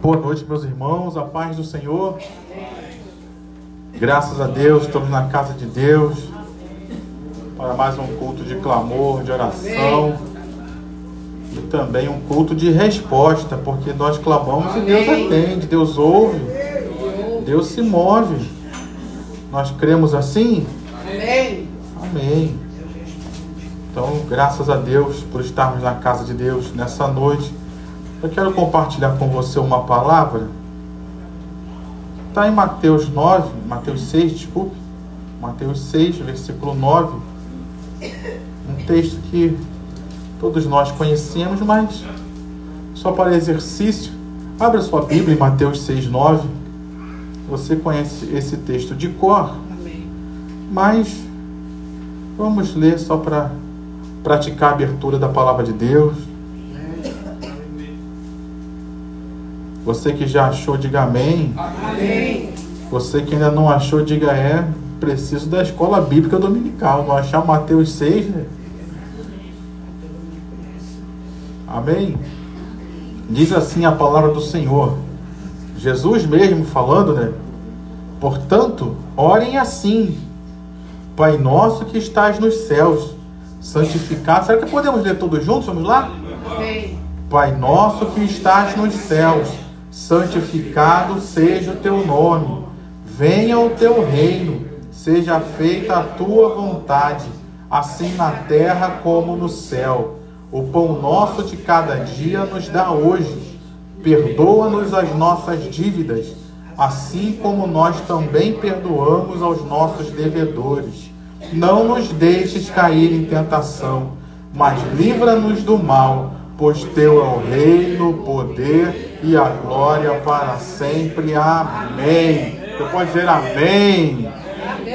Boa noite, meus irmãos, a paz do Senhor. Graças a Deus, estamos na casa de Deus para mais um culto de clamor, de oração e também um culto de resposta, porque nós clamamos e Deus atende, Deus ouve, Deus se move. Nós cremos assim? Amém. Amém. Então, graças a Deus por estarmos na casa de Deus nessa noite. Eu quero compartilhar com você uma palavra. Está em Mateus 6, Mateus 6, versículo 9. Um texto que todos nós conhecemos, mas só para exercício. Abra sua Bíblia em Mateus 6, 9. Você conhece esse texto de cor. Amém. Mas vamos ler só para praticar a abertura da palavra de Deus. Você que já achou, diga amém. Amém. Você que ainda não achou, diga preciso da escola bíblica dominical. Não achar Mateus 6, né? Amém? Diz assim a palavra do Senhor. Jesus mesmo falando, né? Portanto, orem assim: Pai nosso que estás nos céus, santificado. Será que podemos ler todos juntos? Vamos lá? Amém. Pai nosso que estás nos céus, santificado seja o teu nome. Venha o teu reino. Seja feita a tua vontade, assim na terra como no céu. O pão nosso de cada dia nos dá hoje. Perdoa-nos as nossas dívidas, assim como nós também perdoamos aos nossos devedores. Não nos deixes cair em tentação, mas livra-nos do mal, pois teu é o reino, o poder e a glória para sempre. Amém. Você pode dizer amém.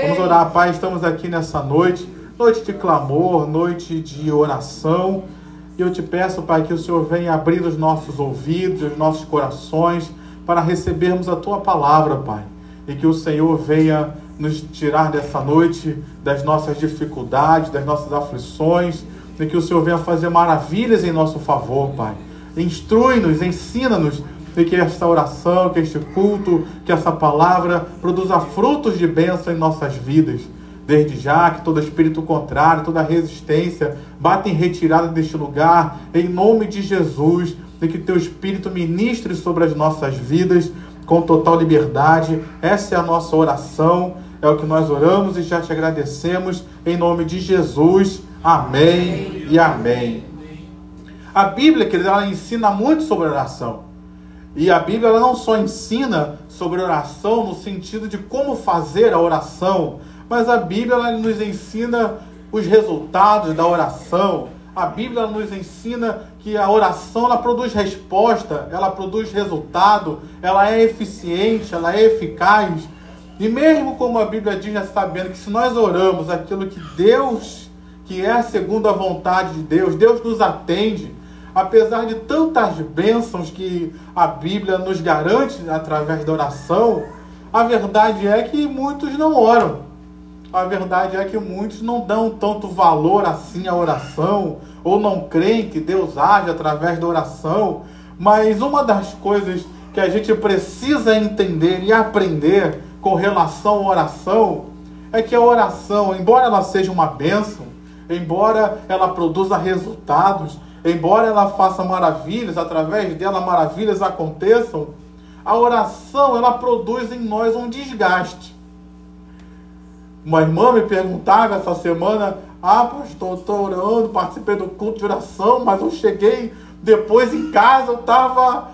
Vamos orar, Pai. Estamos aqui nessa noite, noite de clamor, noite de oração. E eu te peço, Pai, que o Senhor venha abrir os nossos ouvidos, os nossos corações, para recebermos a Tua palavra, Pai. E que o Senhor venha nos tirar dessa noite das nossas dificuldades, das nossas aflições, e que o Senhor venha fazer maravilhas em nosso favor, Pai. Instrui-nos, ensina-nos, e que esta oração, que este culto, que essa palavra produza frutos de bênção em nossas vidas. Desde já, que todo espírito contrário, toda resistência, bata em retirada deste lugar, em nome de Jesus, e que teu Espírito ministre sobre as nossas vidas com total liberdade. Essa é a nossa oração, é o que nós oramos e já te agradecemos, em nome de Jesus. Amém e amém. A Bíblia, querido, ela ensina muito sobre oração. E a Bíblia ela não só ensina sobre oração no sentido de como fazer a oração, mas a Bíblia ela nos ensina os resultados da oração. A Bíblia nos ensina que a oração ela produz resposta, ela produz resultado, ela é eficiente, ela é eficaz. E mesmo como a Bíblia diz, já sabendo que se nós oramos aquilo que Deus, que é segundo a vontade de Deus, Deus nos atende. Apesar de tantas bênçãos que a Bíblia nos garante através da oração, a verdade é que muitos não oram. A verdade é que muitos não dão tanto valor assim à oração, ou não creem que Deus age através da oração. Mas uma das coisas que a gente precisa entender e aprender com relação à oração é que a oração, embora ela seja uma bênção, embora ela produza resultados, embora ela faça maravilhas, através dela maravilhas aconteçam, a oração ela produz em nós um desgaste. Uma irmã me perguntava essa semana: pastor, estou orando, participei do culto de oração, mas eu cheguei depois em casa, eu estava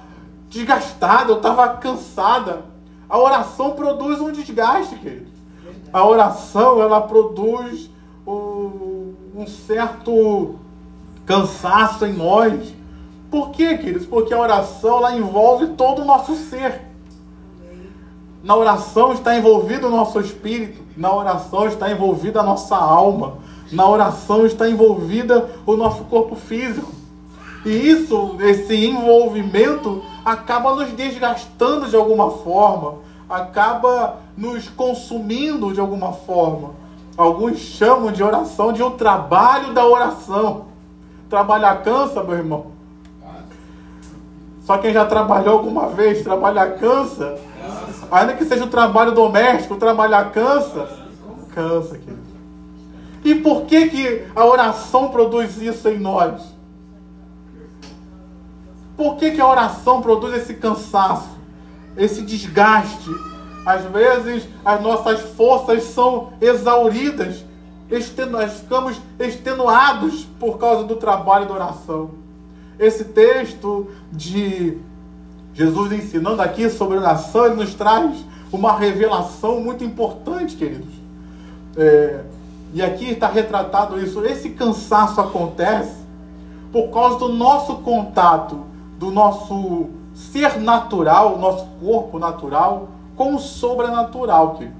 desgastada, eu estava cansada. A oração produz um desgaste, querido. A oração ela produz um certo cansaço em nós. Por quê, queridos? Porque a oração ela envolve todo o nosso ser. Na oração está envolvido o nosso espírito. Na oração está envolvida a nossa alma. Na oração está envolvida o nosso corpo físico. E esse envolvimento acaba nos desgastando de alguma forma. Acaba nos consumindo de alguma forma. Alguns chamam de oração de o trabalho da oração. Trabalhar cansa, meu irmão. Só quem já trabalhou alguma vez, trabalhar cansa. Ainda que seja o trabalho doméstico, trabalhar cansa. Cansa, querido. E por que a oração produz isso em nós? Por que a oração produz esse cansaço, esse desgaste? Às vezes as nossas forças são exauridas, nós ficamos extenuados por causa do trabalho da oração. Esse texto de Jesus ensinando aqui sobre oração, ele nos traz uma revelação muito importante, queridos. E aqui está retratado isso. Esse cansaço acontece por causa do nosso contato, do nosso ser natural, nosso corpo natural, com o sobrenatural, queridos.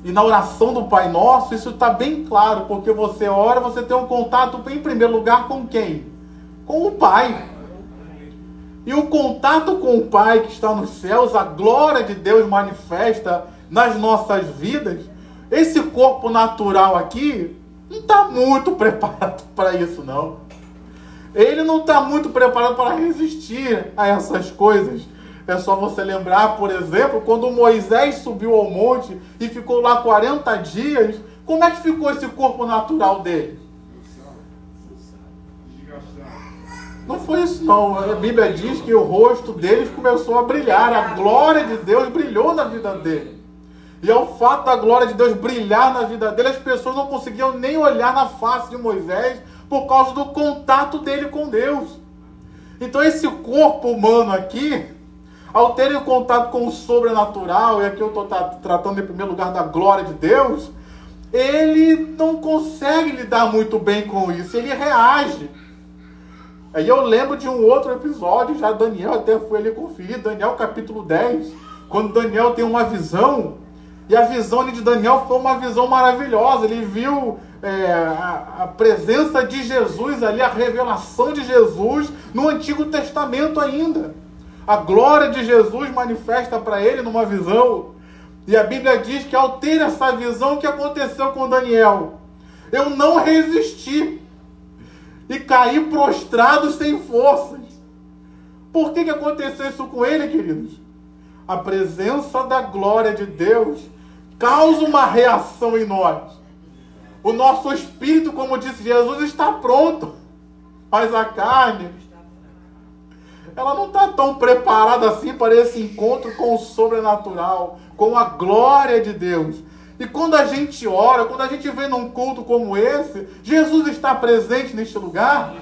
E na oração do Pai Nosso, isso está bem claro, porque você ora, você tem um contato, em primeiro lugar, com quem? Com o Pai. E o contato com o Pai que está nos céus, a glória de Deus manifesta nas nossas vidas. Esse corpo natural aqui não está muito preparado para isso, não. Ele não está muito preparado para resistir a essas coisas. É só você lembrar, por exemplo, quando Moisés subiu ao monte e ficou lá 40 dias, como é que ficou esse corpo natural dele? Não foi isso não. A Bíblia diz que o rosto dele começou a brilhar. A glória de Deus brilhou na vida dele. E ao fato da glória de Deus brilhar na vida dele, as pessoas não conseguiam nem olhar na face de Moisés por causa do contato dele com Deus. Então esse corpo humano aqui, ao ter um contato com o sobrenatural, e aqui eu estou tratando em primeiro lugar da glória de Deus, ele não consegue lidar muito bem com isso, ele reage. Aí eu lembro de um outro episódio, já Daniel até foi ali conferir, Daniel capítulo 10, quando Daniel tem uma visão, e a visão de Daniel foi uma visão maravilhosa, ele viu a presença de Jesus ali, a revelação de Jesus no Antigo Testamento ainda. A glória de Jesus manifesta para ele numa visão. E a Bíblia diz que ao ter essa visão, o que aconteceu com Daniel? Eu não resisti e caí prostrado sem forças. Por que aconteceu isso com ele, queridos? A presença da glória de Deus causa uma reação em nós. O nosso espírito, como disse Jesus, está pronto, mas a carne, ela não está tão preparada assim para esse encontro com o sobrenatural, com a glória de Deus. E quando a gente ora, quando a gente vem num culto como esse, Jesus está presente neste lugar?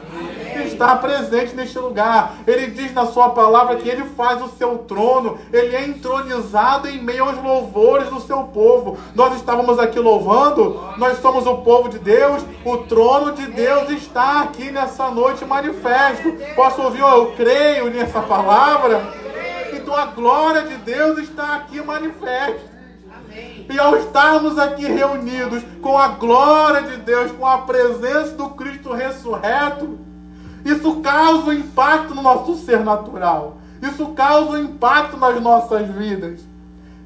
Está presente neste lugar. Ele diz na sua palavra que ele faz o seu trono, ele é entronizado em meio aos louvores do seu povo. Nós estávamos aqui louvando, nós somos o povo de Deus, o trono de Deus está aqui nessa noite manifesto. Posso ouvir, eu creio nessa palavra? Então a glória de Deus está aqui manifesta. E ao estarmos aqui reunidos com a glória de Deus, com a presença do Cristo ressurreto, isso causa um impacto no nosso ser natural. Isso causa um impacto nas nossas vidas.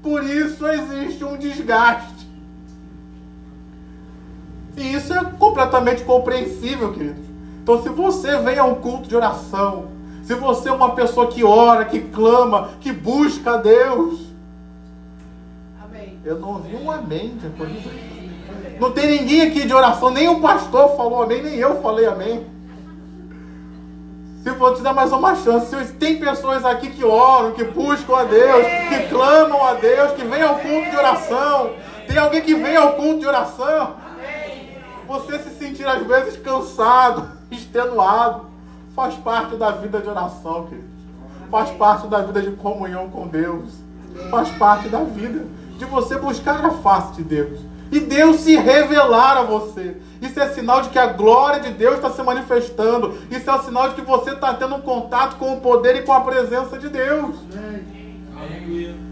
Por isso existe um desgaste. E isso é completamente compreensível, queridos. Então, se você vem a um culto de oração, se você é uma pessoa que ora, que clama, que busca a Deus, eu não ouvi um amém depois disso. Não tem ninguém aqui de oração, nem o pastor falou amém, nem eu falei amém. Se for te dar mais uma chance, se tem pessoas aqui que oram, que buscam a Deus, que clamam a Deus, que vêm ao culto de oração, tem alguém que vem ao culto de oração, você se sentir às vezes cansado, extenuado, faz parte da vida de oração, queridos. Faz parte da vida de comunhão com Deus. Faz parte da vida de você buscar a face de Deus. E Deus se revelar a você. Isso é sinal de que a glória de Deus está se manifestando. Isso é um sinal de que você está tendo um contato com o poder e com a presença de Deus.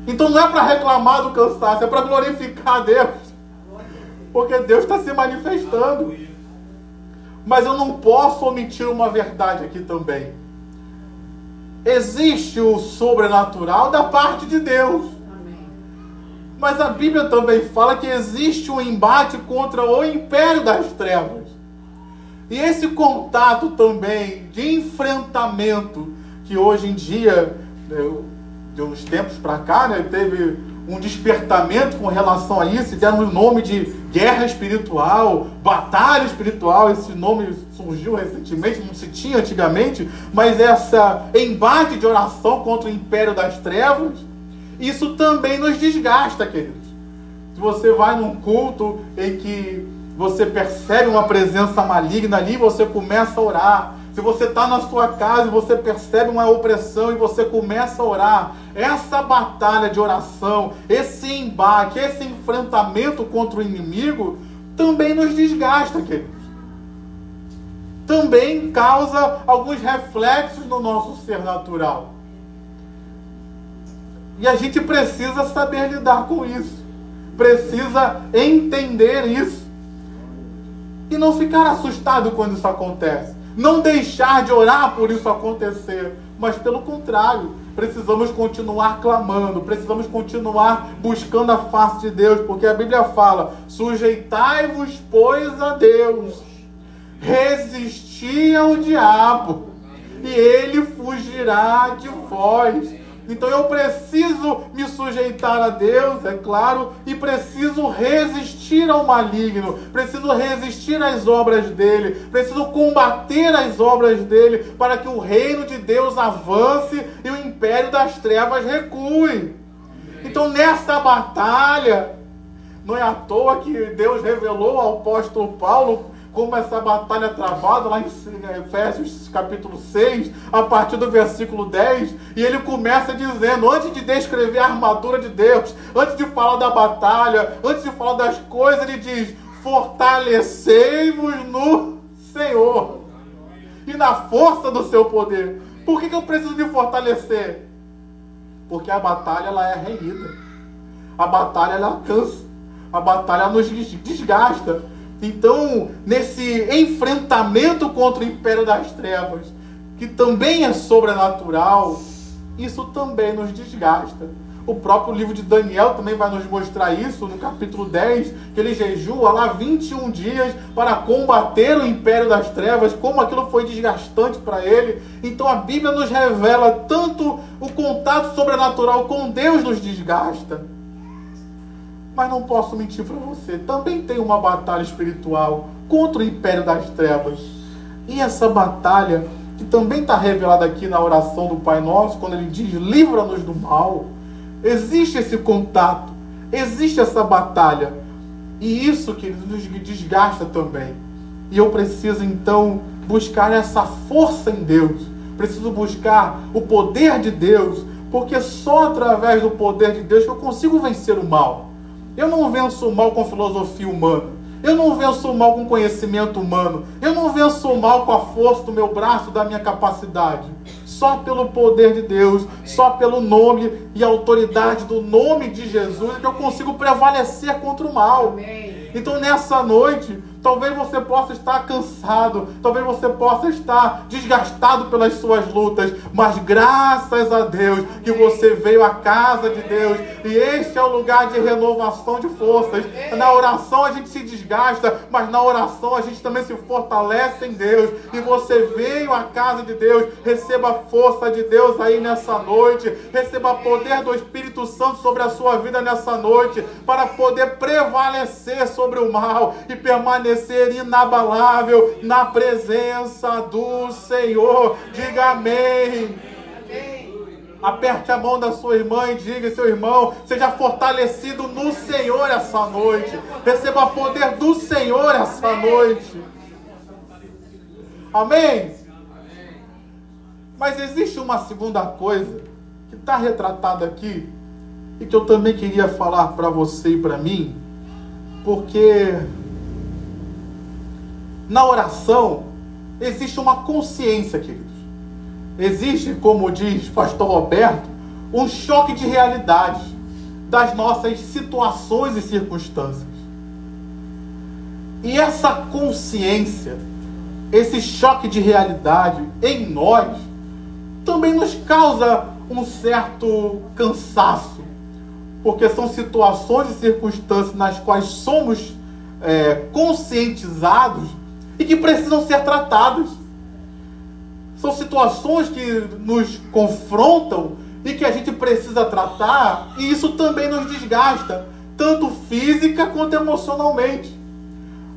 Então não é para reclamar do cansaço, é para glorificar a Deus. Porque Deus está se manifestando. Mas eu não posso omitir uma verdade aqui também. Existe o sobrenatural da parte de Deus. Mas a Bíblia também fala que existe um embate contra o império das trevas. E esse contato também de enfrentamento que hoje em dia, de uns tempos para cá, né, teve um despertamento com relação a isso, e deram o nome de guerra espiritual, batalha espiritual. Esse nome surgiu recentemente, não se tinha antigamente, mas essa embate de oração contra o império das trevas, isso também nos desgasta, queridos. Se você vai num culto em que você percebe uma presença maligna ali, você começa a orar. Se você está na sua casa e você percebe uma opressão e você começa a orar, essa batalha de oração, esse embate, esse enfrentamento contra o inimigo, também nos desgasta, queridos. Também causa alguns reflexos no nosso ser natural. E a gente precisa saber lidar com isso. Precisa entender isso. E não ficar assustado quando isso acontece. Não deixar de orar por isso acontecer, mas pelo contrário, precisamos continuar clamando, precisamos continuar buscando a face de Deus, porque a Bíblia fala: sujeitai-vos, pois, a Deus, resisti ao diabo, e ele fugirá de vós. Então eu preciso me sujeitar a Deus, é claro, e preciso resistir ao maligno, preciso resistir às obras dele, preciso combater as obras dele, para que o reino de Deus avance e o império das trevas recue. Então nessa batalha, não é à toa que Deus revelou ao apóstolo Paulo como essa batalha é travada lá em Efésios capítulo 6, a partir do versículo 10, e ele começa dizendo, antes de descrever a armadura de Deus, antes de falar da batalha, antes de falar das coisas, ele diz: fortalecei-vos no Senhor e na força do seu poder. Por que eu preciso me fortalecer? Porque a batalha, ela é renhida, a batalha, ela cansa, a batalha nos desgasta. Então, nesse enfrentamento contra o império das trevas, que também é sobrenatural, isso também nos desgasta. O próprio livro de Daniel também vai nos mostrar isso, no capítulo 10, que ele jejua lá 21 dias para combater o império das trevas, como aquilo foi desgastante para ele. Então a Bíblia nos revela tanto o contato sobrenatural com Deus nos desgasta. Mas não posso mentir para você, também tem uma batalha espiritual contra o império das trevas. E essa batalha, que também está revelada aqui na oração do Pai Nosso, quando ele diz: livra-nos do mal. Existe esse contato, existe essa batalha. E isso que nos desgasta também. E eu preciso então buscar essa força em Deus. Preciso buscar o poder de Deus, porque só através do poder de Deus que eu consigo vencer o mal. Eu não venço o mal com filosofia humana. Eu não venço o mal com conhecimento humano. Eu não venço o mal com a força do meu braço, da minha capacidade. Só pelo poder de Deus, só pelo nome e autoridade do nome de Jesus é que eu consigo prevalecer contra o mal. Amém. Então nessa noite, talvez você possa estar cansado, talvez você possa estar desgastado pelas suas lutas, mas graças a Deus que você veio à casa de Deus, e este é o lugar de renovação de forças. Na oração a gente se desgasta, mas na oração a gente também se fortalece em Deus, e você veio à casa de Deus. Receba a força de Deus aí nessa noite, receba poder do Espírito Santo sobre a sua vida nessa noite, para poder prevalecer sobre o mal e permanecer inabalável na presença do Senhor. Diga amém. Aperte a mão da sua irmã e diga: seu irmão, seja fortalecido no Senhor essa noite. Receba poder do Senhor essa noite. Amém? Mas existe uma segunda coisa que está retratada aqui e que eu também queria falar para você e para mim, porque na oração existe uma consciência, queridos. Existe, como diz pastor Roberto, um choque de realidade das nossas situações e circunstâncias. E essa consciência, esse choque de realidade em nós, também nos causa um certo cansaço, porque são situações e circunstâncias nas quais somos conscientizados e que precisam ser tratadas. São situações que nos confrontam e que a gente precisa tratar, e isso também nos desgasta, tanto física quanto emocionalmente.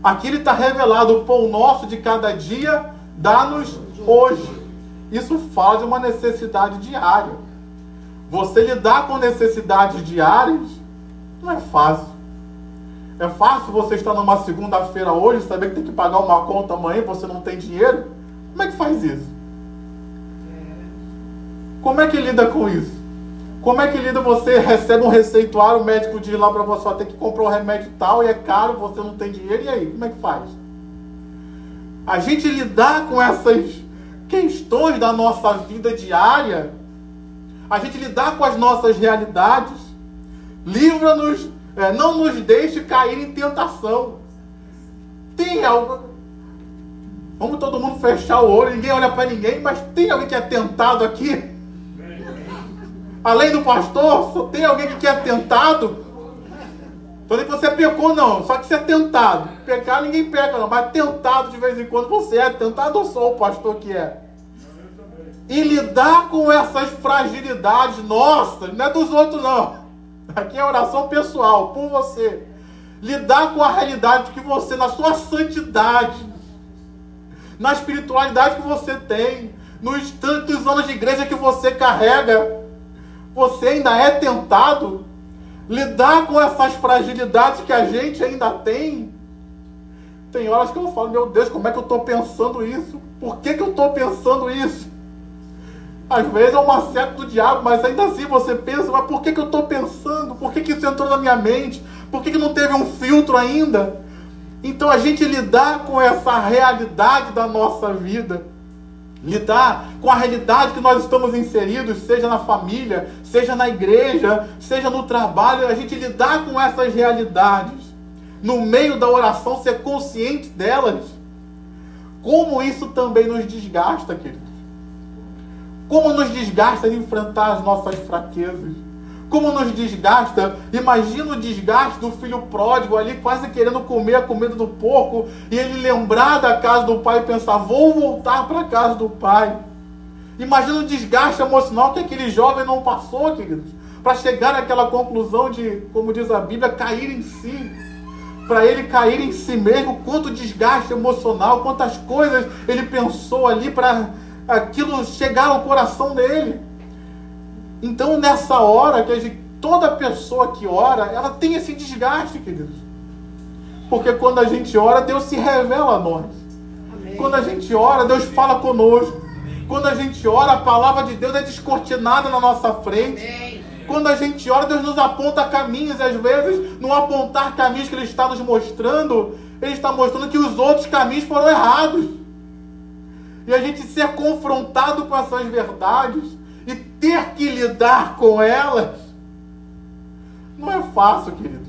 Aqui ele está revelado: o pão nosso de cada dia dá-nos hoje. Isso fala de uma necessidade diária. Você lidar com necessidades diárias não é fácil. É fácil você estar numa segunda-feira hoje, saber que tem que pagar uma conta amanhã e você não tem dinheiro? Como é que faz isso? Como é que lida com isso? Como é que lida? Você recebe um receituário, o médico diz lá para você: tem que comprar um remédio tal e é caro, você não tem dinheiro, e aí? Como é que faz? A gente lidar com essas questões da nossa vida diária, a gente lidar com as nossas realidades, livra-nos, não nos deixe cair em tentação. Tem algo... Vamos todo mundo fechar o olho, ninguém olha para ninguém, mas tem alguém que é tentado aqui? Além do pastor, só tem alguém que é tentado? Estou dizendo que você pecou, não, só que você é tentado. Pecar ninguém peca, não, mas tentado de vez em quando você é tentado, ou só o pastor que é? E lidar com essas fragilidades nossas, não é dos outros não. Aqui é oração pessoal, por você. Lidar com a realidade que você, na sua santidade, na espiritualidade que você tem, nos tantos anos de igreja que você carrega, você ainda é tentado. Lidar com essas fragilidades que a gente ainda tem. Tem horas que eu falo: meu Deus, como é que eu estou pensando isso? Por que eu estou pensando isso? Às vezes é uma seta do diabo, mas ainda assim você pensa: mas por que eu estou pensando? Por que isso entrou na minha mente? Por que não teve um filtro ainda? Então a gente lidar com essa realidade da nossa vida, lidar com a realidade que nós estamos inseridos, seja na família, seja na igreja, seja no trabalho, a gente lidar com essas realidades, no meio da oração, ser consciente delas, como isso também nos desgasta, queridos. Como nos desgasta enfrentar as nossas fraquezas. Como nos desgasta, imagina o desgaste do filho pródigo ali, quase querendo comer a comida do porco, e ele lembrar da casa do pai e pensar: vou voltar para a casa do pai. Imagina o desgaste emocional que aquele jovem não passou, queridos, para chegar naquela conclusão de, como diz a Bíblia, cair em si. Para ele cair em si mesmo, quanto desgaste emocional, quantas coisas ele pensou ali para aquilo chegar ao coração dele. Então, nessa hora, toda pessoa que ora, ela tem esse desgaste, queridos. Porque quando a gente ora, Deus se revela a nós. Amém. Quando a gente ora, Deus fala conosco. Quando a gente ora, a palavra de Deus é descortinada na nossa frente. Amém. Quando a gente ora, Deus nos aponta caminhos. E às vezes, no apontar caminhos que Ele está nos mostrando, Ele está mostrando que os outros caminhos foram errados. E a gente ser confrontado com essas verdades e ter que lidar com elas, não é fácil, queridos.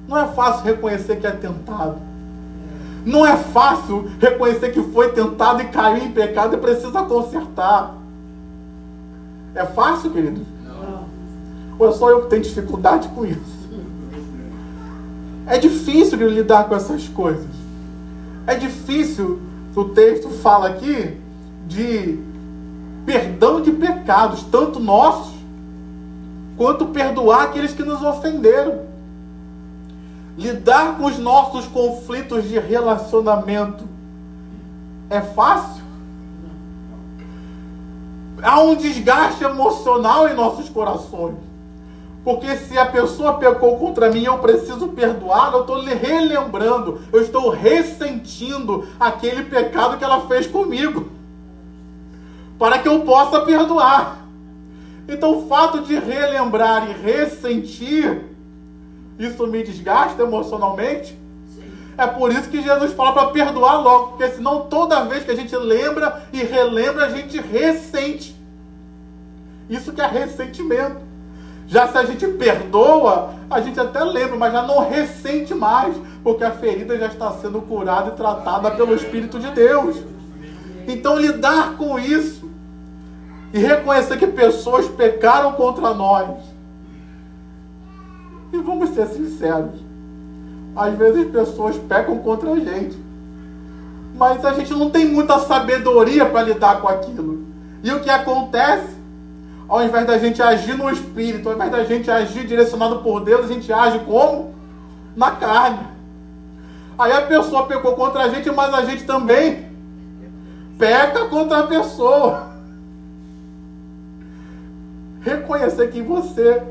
Não é fácil reconhecer que é tentado. Não é fácil reconhecer que foi tentado e caiu em pecado e precisa consertar. É fácil, queridos? Não. Ou é só eu que tenho dificuldade com isso? É difícil lidar com essas coisas. É difícil. O texto fala aqui de perdão de pecados, tanto nossos, quanto perdoar aqueles que nos ofenderam. Lidar com os nossos conflitos de relacionamento é fácil? Há um desgaste emocional em nossos corações. Porque se a pessoa pecou contra mim, eu preciso perdoar, eu estou relembrando, eu estou ressentindo aquele pecado que ela fez comigo, para que eu possa perdoar. Então o fato de relembrar e ressentir, isso me desgasta emocionalmente. É por isso que Jesus fala para perdoar logo, porque senão toda vez que a gente lembra e relembra, a gente ressente. Isso que é ressentimento. Já se a gente perdoa, a gente até lembra, mas já não ressente mais, porque a ferida já está sendo curada e tratada pelo Espírito de Deus. Então lidar com isso e reconhecer que pessoas pecaram contra nós. E vamos ser sinceros, às vezes pessoas pecam contra a gente. Mas a gente não tem muita sabedoria para lidar com aquilo. E o que acontece? Ao invés da gente agir no Espírito, ao invés da gente agir direcionado por Deus, a gente age como? Na carne. Aí a pessoa pecou contra a gente, mas a gente também peca contra a pessoa. Reconhecer que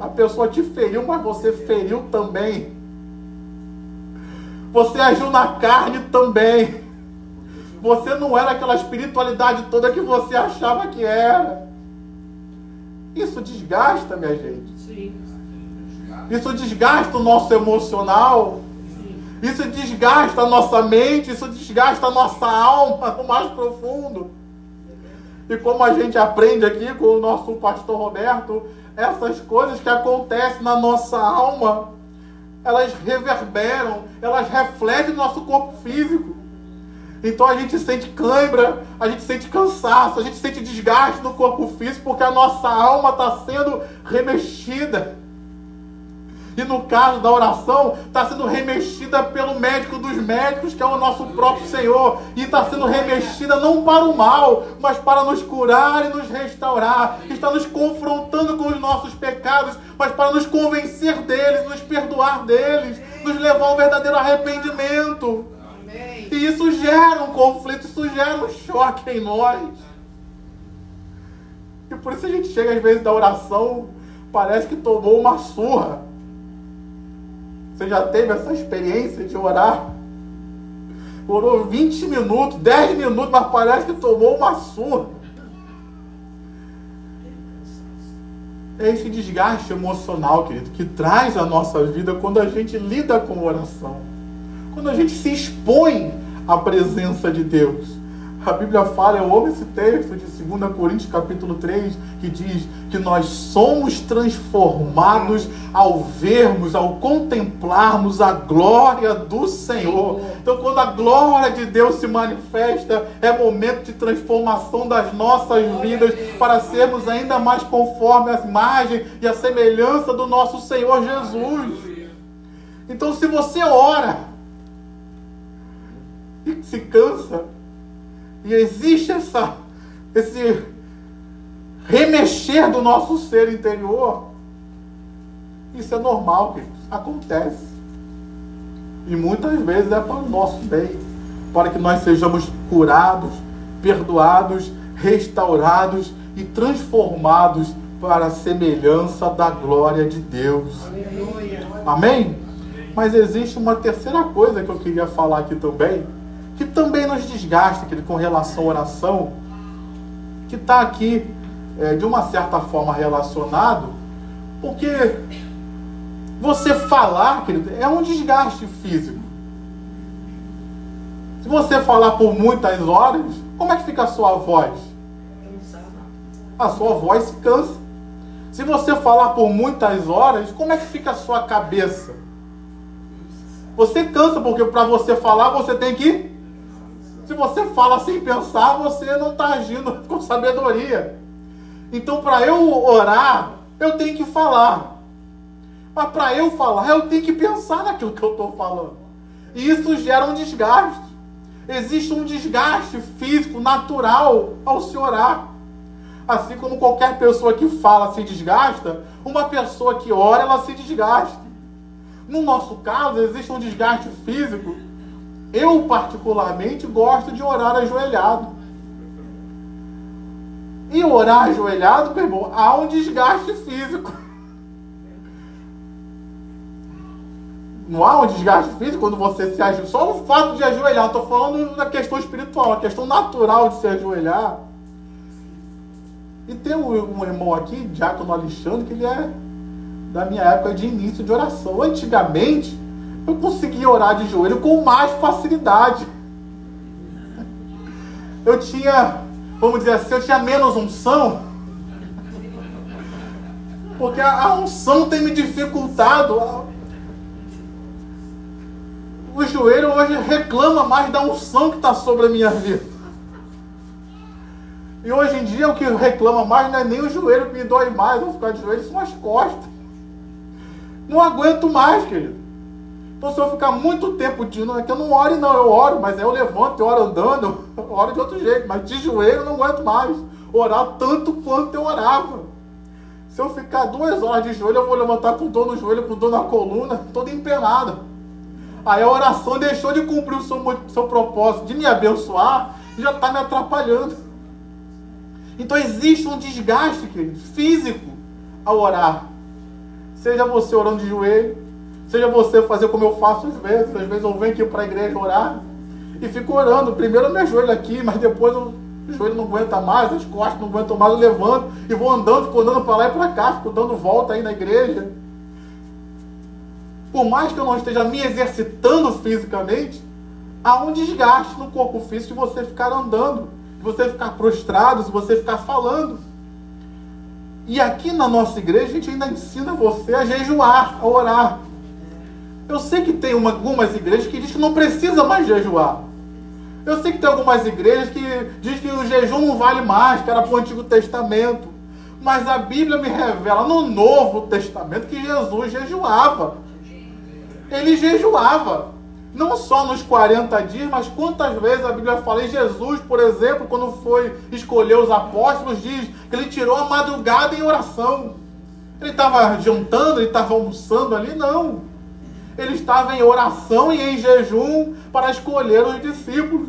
a pessoa te feriu, mas você feriu também. Você agiu na carne também. Você não era aquela espiritualidade toda que você achava que era. Isso desgasta, minha gente. Sim. Isso desgasta o nosso emocional. Isso desgasta a nossa mente. Isso desgasta a nossa alma no mais profundo. E como a gente aprende aqui com o nosso pastor Roberto, essas coisas que acontecem na nossa alma, elas reverberam, elas refletem no nosso corpo físico. Então a gente sente cãibra, a gente sente cansaço, a gente sente desgaste no corpo físico, porque a nossa alma está sendo remexida. E no caso da oração, está sendo remexida pelo médico dos médicos, que é o nosso próprio Senhor. E está sendo remexida não para o mal, mas para nos curar e nos restaurar. Está nos confrontando com os nossos pecados, mas para nos convencer deles, nos perdoar deles, nos levar ao verdadeiro arrependimento. Amém. E isso gera um conflito, isso gera um choque em nós. E por isso a gente chega às vezes da oração, parece que tomou uma surra. Você já teve essa experiência de orar? Orou 20 minutos, 10 minutos, mas parece que tomou uma surra. É esse desgaste emocional, querido, que traz a nossa vida quando a gente lida com oração. Quando a gente se expõe à presença de Deus. A Bíblia fala, eu amo esse texto de 2 Coríntios capítulo 3, que diz que nós somos transformados ao vermos, ao contemplarmos a glória do Senhor. Então quando a glória de Deus se manifesta, é momento de transformação das nossas vidas para sermos ainda mais conforme a imagem e a semelhança do nosso Senhor Jesus. Então se você ora e se cansa, e existe esse remexer do nosso ser interior, isso é normal, queridos. Acontece. E muitas vezes é para o nosso bem, para que nós sejamos curados, perdoados, restaurados e transformados para a semelhança da glória de Deus. Aleluia. Amém? Mas existe uma terceira coisa que eu queria falar aqui também, que também nos desgasta, querido, com relação à oração, que está aqui, de uma certa forma, relacionado, porque você falar, querido, é um desgaste físico. Se você falar por muitas horas, como é que fica a sua voz? A sua voz se cansa. Se você falar por muitas horas, como é que fica a sua cabeça? Você cansa, porque para você falar, você tem que... Se você fala sem pensar, você não está agindo com sabedoria. Então, para eu orar, eu tenho que falar. Mas para eu falar, eu tenho que pensar naquilo que eu estou falando. E isso gera um desgaste. Existe um desgaste físico natural ao se orar. Assim como qualquer pessoa que fala se desgasta, uma pessoa que ora, ela se desgasta. No nosso caso, existe um desgaste físico. Eu, particularmente, gosto de orar ajoelhado. E orar ajoelhado, meu irmão, há um desgaste físico. Não há um desgaste físico quando você se ajoelha. Só o fato de ajoelhar, não estou falando da questão espiritual, a questão natural de se ajoelhar. E tem um irmão aqui, Diácono Alexandre, que ele é da minha época de início de oração. Antigamente, eu conseguia orar de joelho com mais facilidade. Eu tinha, vamos dizer assim, eu tinha menos unção. Porque a unção tem me dificultado. O joelho hoje reclama mais da unção que está sobre a minha vida. E hoje em dia o que reclama mais não é nem o joelho que me dói mais. Eu vou ficar de joelho, são as costas. Não aguento mais, querido. Então, se eu ficar muito tempo não é que eu não ore, não, eu oro, mas aí eu levanto, eu oro andando, eu oro de outro jeito, mas de joelho eu não aguento mais orar tanto quanto eu orava. Se eu ficar 2 horas de joelho, eu vou levantar com dor no joelho, com dor na coluna, todo empenado. Aí a oração deixou de cumprir o seu propósito de me abençoar e já está me atrapalhando. Então existe um desgaste, querido, físico ao orar. Seja você orando de joelho, seja você fazer como eu faço às vezes eu venho aqui para a igreja orar e fico orando. Primeiro eu me ajoelho aqui, mas depois o joelho não aguenta mais, as costas não aguentam mais, eu levanto e vou andando, fico andando para lá e para cá, fico dando volta aí na igreja. Por mais que eu não esteja me exercitando fisicamente, há um desgaste no corpo físico de você ficar andando, de você ficar prostrado, de você ficar falando. E aqui na nossa igreja a gente ainda ensina você a jejuar, a orar. Eu sei que tem algumas igrejas que dizem que não precisa mais jejuar. Eu sei que tem algumas igrejas que dizem que o jejum não vale mais, que era para o Antigo Testamento. Mas a Bíblia me revela no Novo Testamento que Jesus jejuava. Ele jejuava. Não só nos 40 dias, mas quantas vezes a Bíblia fala em Jesus, por exemplo, quando foi escolher os apóstolos, diz que ele tirou a madrugada em oração. Ele estava jantando, ele estava almoçando ali? Não. Ele estava em oração e em jejum para escolher os discípulos.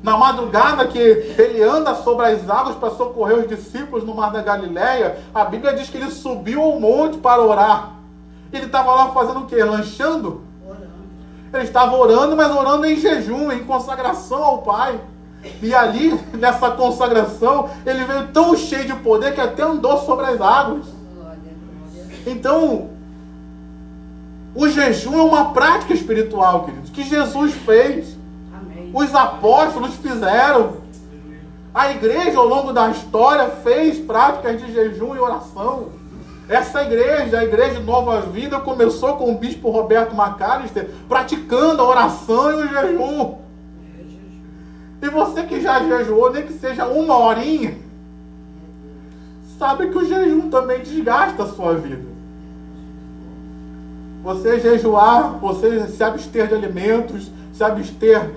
Na madrugada que ele anda sobre as águas para socorrer os discípulos no Mar da Galileia, a Bíblia diz que ele subiu ao monte para orar. Ele estava lá fazendo o quê? Lanchando? Ele estava orando, mas orando em jejum, em consagração ao Pai. E ali, nessa consagração, ele veio tão cheio de poder que até andou sobre as águas. Então, o jejum é uma prática espiritual, queridos, que Jesus fez. Amém. Os apóstolos fizeram. A igreja, ao longo da história, fez práticas de jejum e oração. Essa igreja, a Igreja Nova Vida, começou com o bispo Roberto McAllister praticando a oração e o jejum. E você que já jejuou, nem que seja 1 horinha, sabe que o jejum também desgasta a sua vida. Você jejuar, você se abster de alimentos, se abster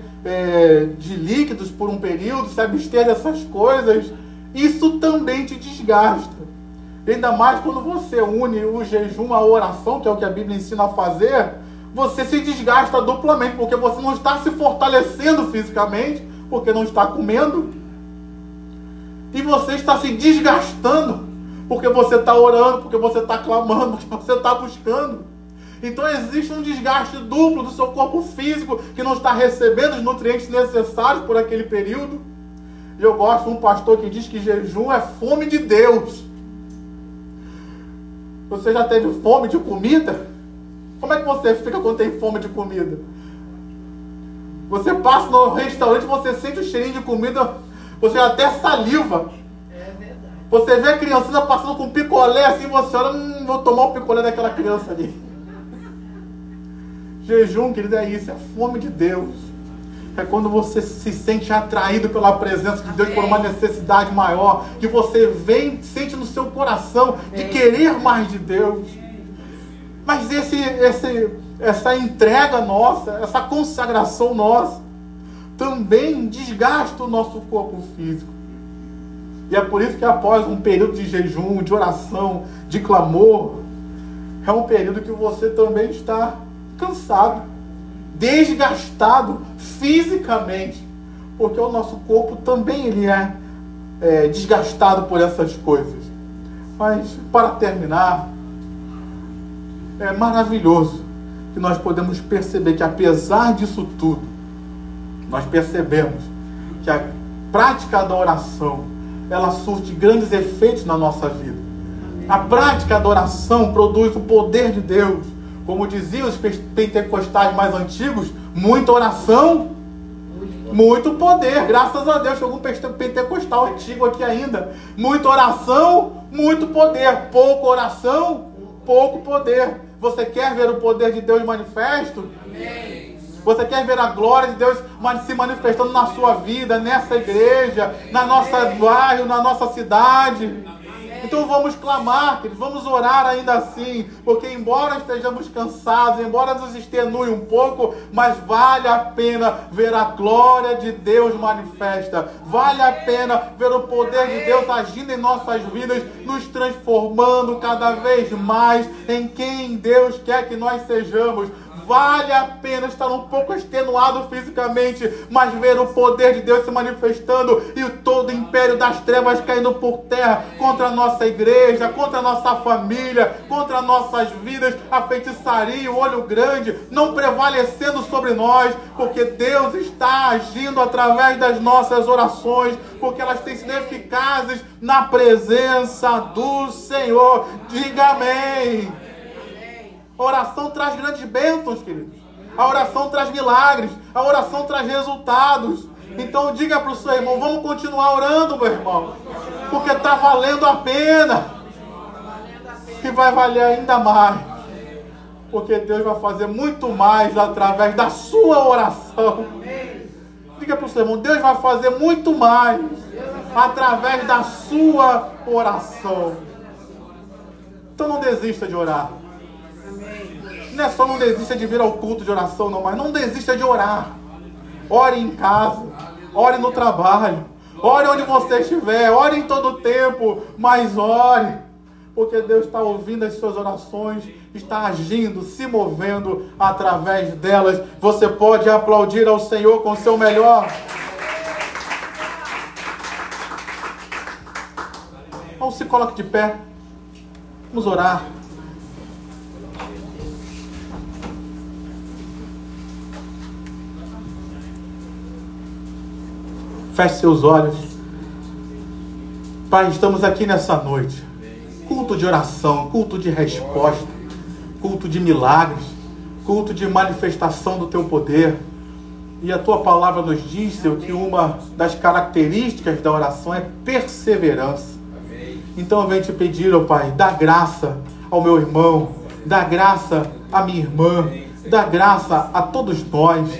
de líquidos por um período, se abster dessas coisas, isso também te desgasta. Ainda mais quando você une o jejum à oração, que é o que a Bíblia ensina a fazer, você se desgasta duplamente, porque você não está se fortalecendo fisicamente, porque não está comendo, e você está se desgastando, porque você está orando, porque você está clamando, porque você está buscando. Então existe um desgaste duplo do seu corpo físico, que não está recebendo os nutrientes necessários por aquele período. E eu gosto de um pastor que diz que jejum é fome de Deus. Você já teve fome de comida? Como é que você fica quando tem fome de comida? Você passa no restaurante, você sente o cheirinho de comida, você até saliva. É verdade. Você vê a criancinha passando com picolé assim, você olha, vou tomar o picolé daquela criança ali. Jejum, querido, é isso, é fome de Deus. É quando você se sente atraído pela presença de Deus, por uma necessidade maior, que você sente no seu coração de querer mais de Deus. Mas essa entrega nossa, essa consagração nossa, também desgasta o nosso corpo físico. E é por isso que após um período de jejum, de oração, de clamor, é um período que você também está cansado, desgastado fisicamente, porque o nosso corpo também ele é desgastado por essas coisas. Mas para terminar, é maravilhoso que nós podemos perceber que apesar disso tudo, nós percebemos que a prática da oração ela surte grandes efeitos na nossa vida. A prática da oração produz o poder de Deus. Como diziam os pentecostais mais antigos, muita oração, muito poder. Graças a Deus, tem algum pentecostal antigo aqui ainda. Muita oração, muito poder. Pouca oração, pouco poder. Você quer ver o poder de Deus manifesto? Amém. Você quer ver a glória de Deus se manifestando na sua vida, nessa igreja, na nossa bairro, na nossa cidade? Amém. Então vamos clamar, queridos, vamos orar ainda assim, porque embora estejamos cansados, embora nos extenue um pouco, mas vale a pena ver a glória de Deus manifesta, vale a pena ver o poder de Deus agindo em nossas vidas, nos transformando cada vez mais em quem Deus quer que nós sejamos. Vale a pena estar um pouco extenuado fisicamente, mas ver o poder de Deus se manifestando e todo o império das trevas caindo por terra contra a nossa igreja, contra a nossa família, contra nossas vidas, a feitiçaria, o olho grande, não prevalecendo sobre nós, porque Deus está agindo através das nossas orações, porque elas têm sido eficazes na presença do Senhor. Diga amém. A oração traz grandes bênçãos, queridos. A oração traz milagres. A oração traz resultados. Então diga para o seu irmão, vamos continuar orando, meu irmão. Porque está valendo a pena. E vai valer ainda mais. Porque Deus vai fazer muito mais através da sua oração. Diga para o seu irmão, Deus vai fazer muito mais através da sua oração. Então não desista de orar. Não é só não desista de vir ao culto de oração, não, mas não desista de orar. Ore em casa, ore no trabalho, ore onde você estiver, ore em todo o tempo, mas ore, porque Deus está ouvindo as suas orações, está agindo, se movendo através delas. Você pode aplaudir ao Senhor com o seu melhor. Então se coloque de pé, vamos orar. Feche seus olhos. Pai, estamos aqui nessa noite. Culto de oração, culto de resposta, culto de milagres, culto de manifestação do Teu poder. E a Tua palavra nos diz, Senhor, que uma das características da oração é perseverança. Então eu venho te pedir, ó Pai, dá graça ao meu irmão, dá graça à minha irmã, dá graça a todos nós,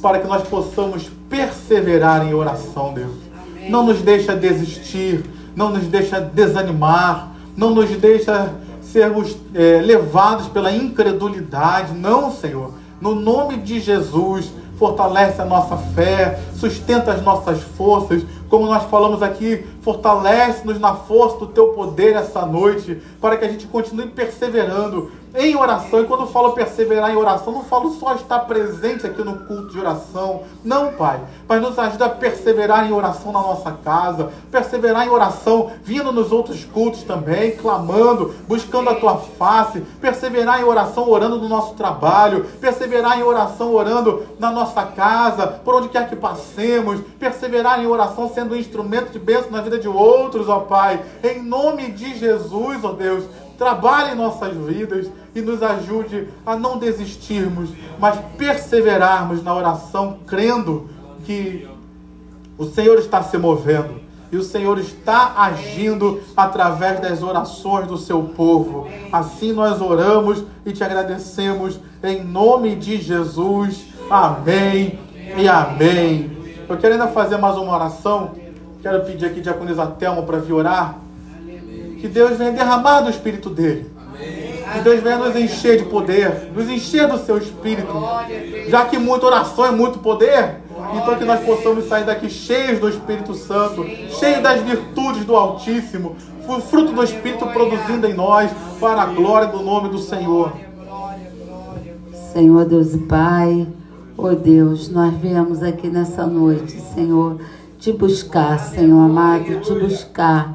para que nós possamos perseverar em oração, Deus. Amém. Não nos deixa desistir, não nos deixa desanimar, não nos deixa sermos levados pela incredulidade. Não, Senhor. No nome de Jesus, fortalece a nossa fé, sustenta as nossas forças. Como nós falamos aqui, fortalece-nos na força do Teu poder essa noite, para que a gente continue perseverando em oração. E quando eu falo perseverar em oração, não falo só estar presente aqui no culto de oração. Não, Pai. Mas nos ajuda a perseverar em oração na nossa casa, perseverar em oração vindo nos outros cultos também, clamando, buscando a Tua face, perseverar em oração orando no nosso trabalho, perseverar em oração orando na nossa casa, por onde quer que passemos, perseverar em oração sendo um instrumento de bênção na vida de outros, ó Pai. Em nome de Jesus, ó Deus, trabalhe em nossas vidas e nos ajude a não desistirmos, mas perseverarmos na oração, crendo que o Senhor está se movendo e o Senhor está agindo através das orações do seu povo. Assim nós oramos e te agradecemos em nome de Jesus. Amém e amém. Eu quero ainda fazer mais uma oração. Quero pedir aqui a diaconisa Thelma para vir orar. Que Deus venha derramar do Espírito dele. Que Deus venha nos encher de poder, nos encher do seu Espírito. Já que muita oração é muito poder, então que nós possamos sair daqui cheios do Espírito Santo, cheios das virtudes do Altíssimo, o fruto do Espírito produzindo em nós, para a glória do nome do Senhor. Senhor Deus e Pai, ó Deus, nós viemos aqui nessa noite, Senhor, te buscar, Senhor amado, te buscar.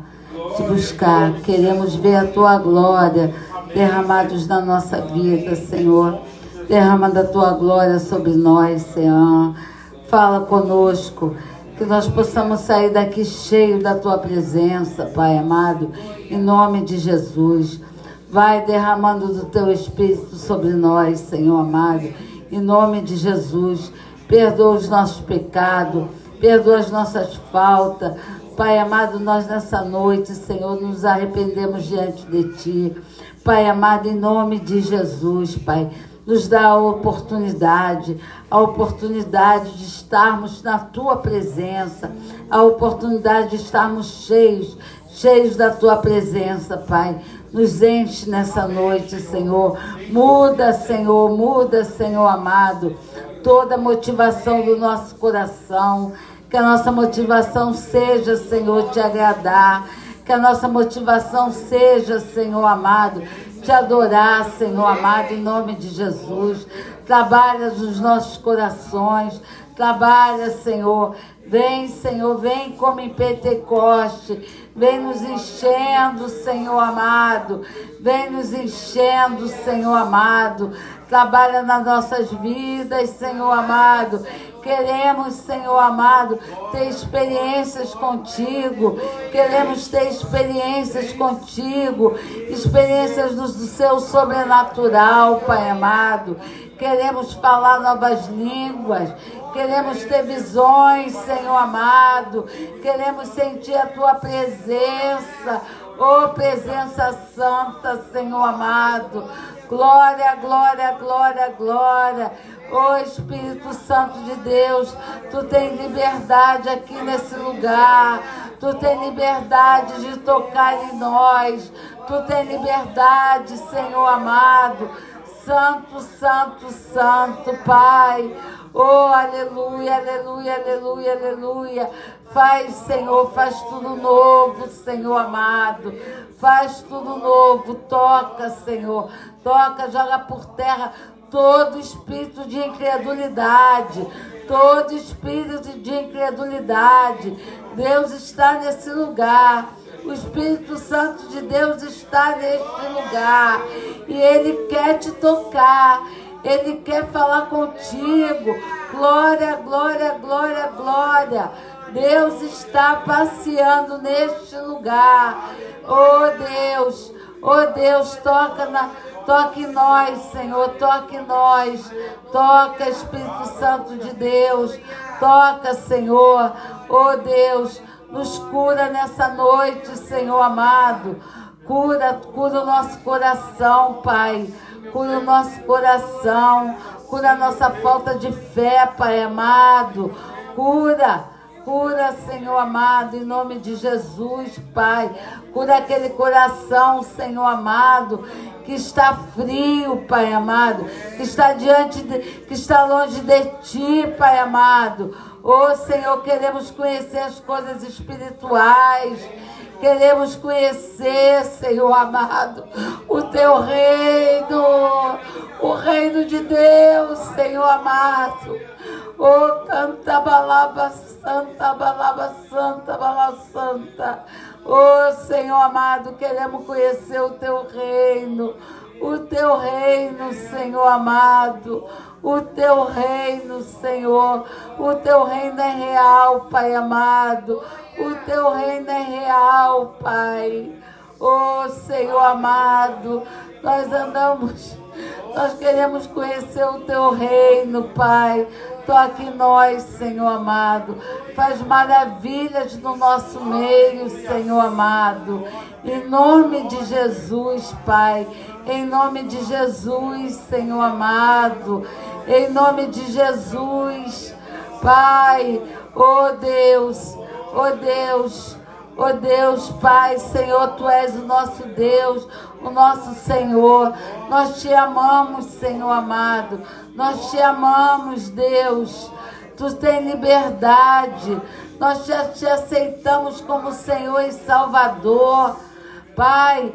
Queremos ver a Tua glória derramados na nossa vida, Senhor. Derrama a Tua glória sobre nós, Senhor. Fala conosco, que nós possamos sair daqui cheio da Tua presença, Pai amado, em nome de Jesus. Vai derramando do Teu Espírito sobre nós, Senhor amado, em nome de Jesus. Perdoa os nossos pecados, perdoa as nossas faltas. Pai amado, nós nessa noite, Senhor, nos arrependemos diante de Ti. Pai amado, em nome de Jesus, Pai, nos dá a oportunidade de estarmos na Tua presença, a oportunidade de estarmos cheios cheios da tua presença, Pai. Nos enche nessa noite, Senhor. Muda, Senhor amado, toda a motivação do nosso coração. Que a nossa motivação seja, Senhor, te agradar. Que a nossa motivação seja, Senhor amado, te adorar, Senhor amado, em nome de Jesus. Trabalha nos nossos corações. Trabalha, Senhor. Vem, Senhor, vem como em Pentecoste. Vem nos enchendo, Senhor amado. Vem nos enchendo, Senhor amado. Trabalha nas nossas vidas, Senhor amado. Queremos, Senhor amado, ter experiências contigo. Queremos ter experiências contigo. Experiências do seu sobrenatural, Pai amado. Queremos falar novas línguas. Queremos ter visões, Senhor amado. Queremos sentir a tua presença. Oh, presença santa, Senhor amado. Glória, glória, glória, glória. Oh, Espírito Santo de Deus, tu tem liberdade aqui nesse lugar. Tu tem liberdade de tocar em nós. Tu tem liberdade, Senhor amado. Santo, santo, santo, Pai. Oh, aleluia, aleluia, aleluia, aleluia. Faz, Senhor, faz tudo novo, Senhor amado. Faz tudo novo. Toca, Senhor. Toca, joga por terra todo espírito de incredulidade. Todo espírito de incredulidade. Deus está nesse lugar. O Espírito Santo de Deus está neste lugar. E Ele quer te tocar. Ele quer falar contigo. Glória, glória, glória, glória. Deus está passeando neste lugar. Oh Deus, toca em nós, Senhor, toca em nós. Toca, Espírito Santo de Deus. Toca, Senhor. Oh Deus, nos cura nessa noite, Senhor amado. Cura o nosso coração, Pai. Cura o nosso coração. Cura a nossa falta de fé, Pai amado. Cura, Senhor amado, em nome de Jesus, Pai. Cura aquele coração, Senhor amado, que está frio, Pai amado, que está longe de Ti, Pai amado. Oh, Senhor, queremos conhecer as coisas espirituais. Queremos conhecer, Senhor amado, o Teu reino, o reino de Deus, Senhor amado. Oh, canta balaba santa, balaba santa, balaba santa. Oh, Senhor amado, queremos conhecer o Teu reino. O Teu reino, Senhor amado. O Teu reino, Senhor. O Teu reino é real, Pai amado. O Teu reino é real, Pai. Oh, Senhor amado, nós queremos conhecer o Teu reino, Pai. Toque em nós, Senhor amado. Faz maravilhas no nosso meio, Senhor amado. Em nome de Jesus, Pai. Em nome de Jesus, Senhor amado. Em nome de Jesus, Pai. Oh Deus, oh Deus. Oh Deus, Pai, Senhor, Tu és o nosso Deus, o nosso Senhor. Nós Te amamos, Senhor amado. Nós Te amamos, Deus. Tu tens liberdade. Nós Te aceitamos como Senhor e Salvador. Pai,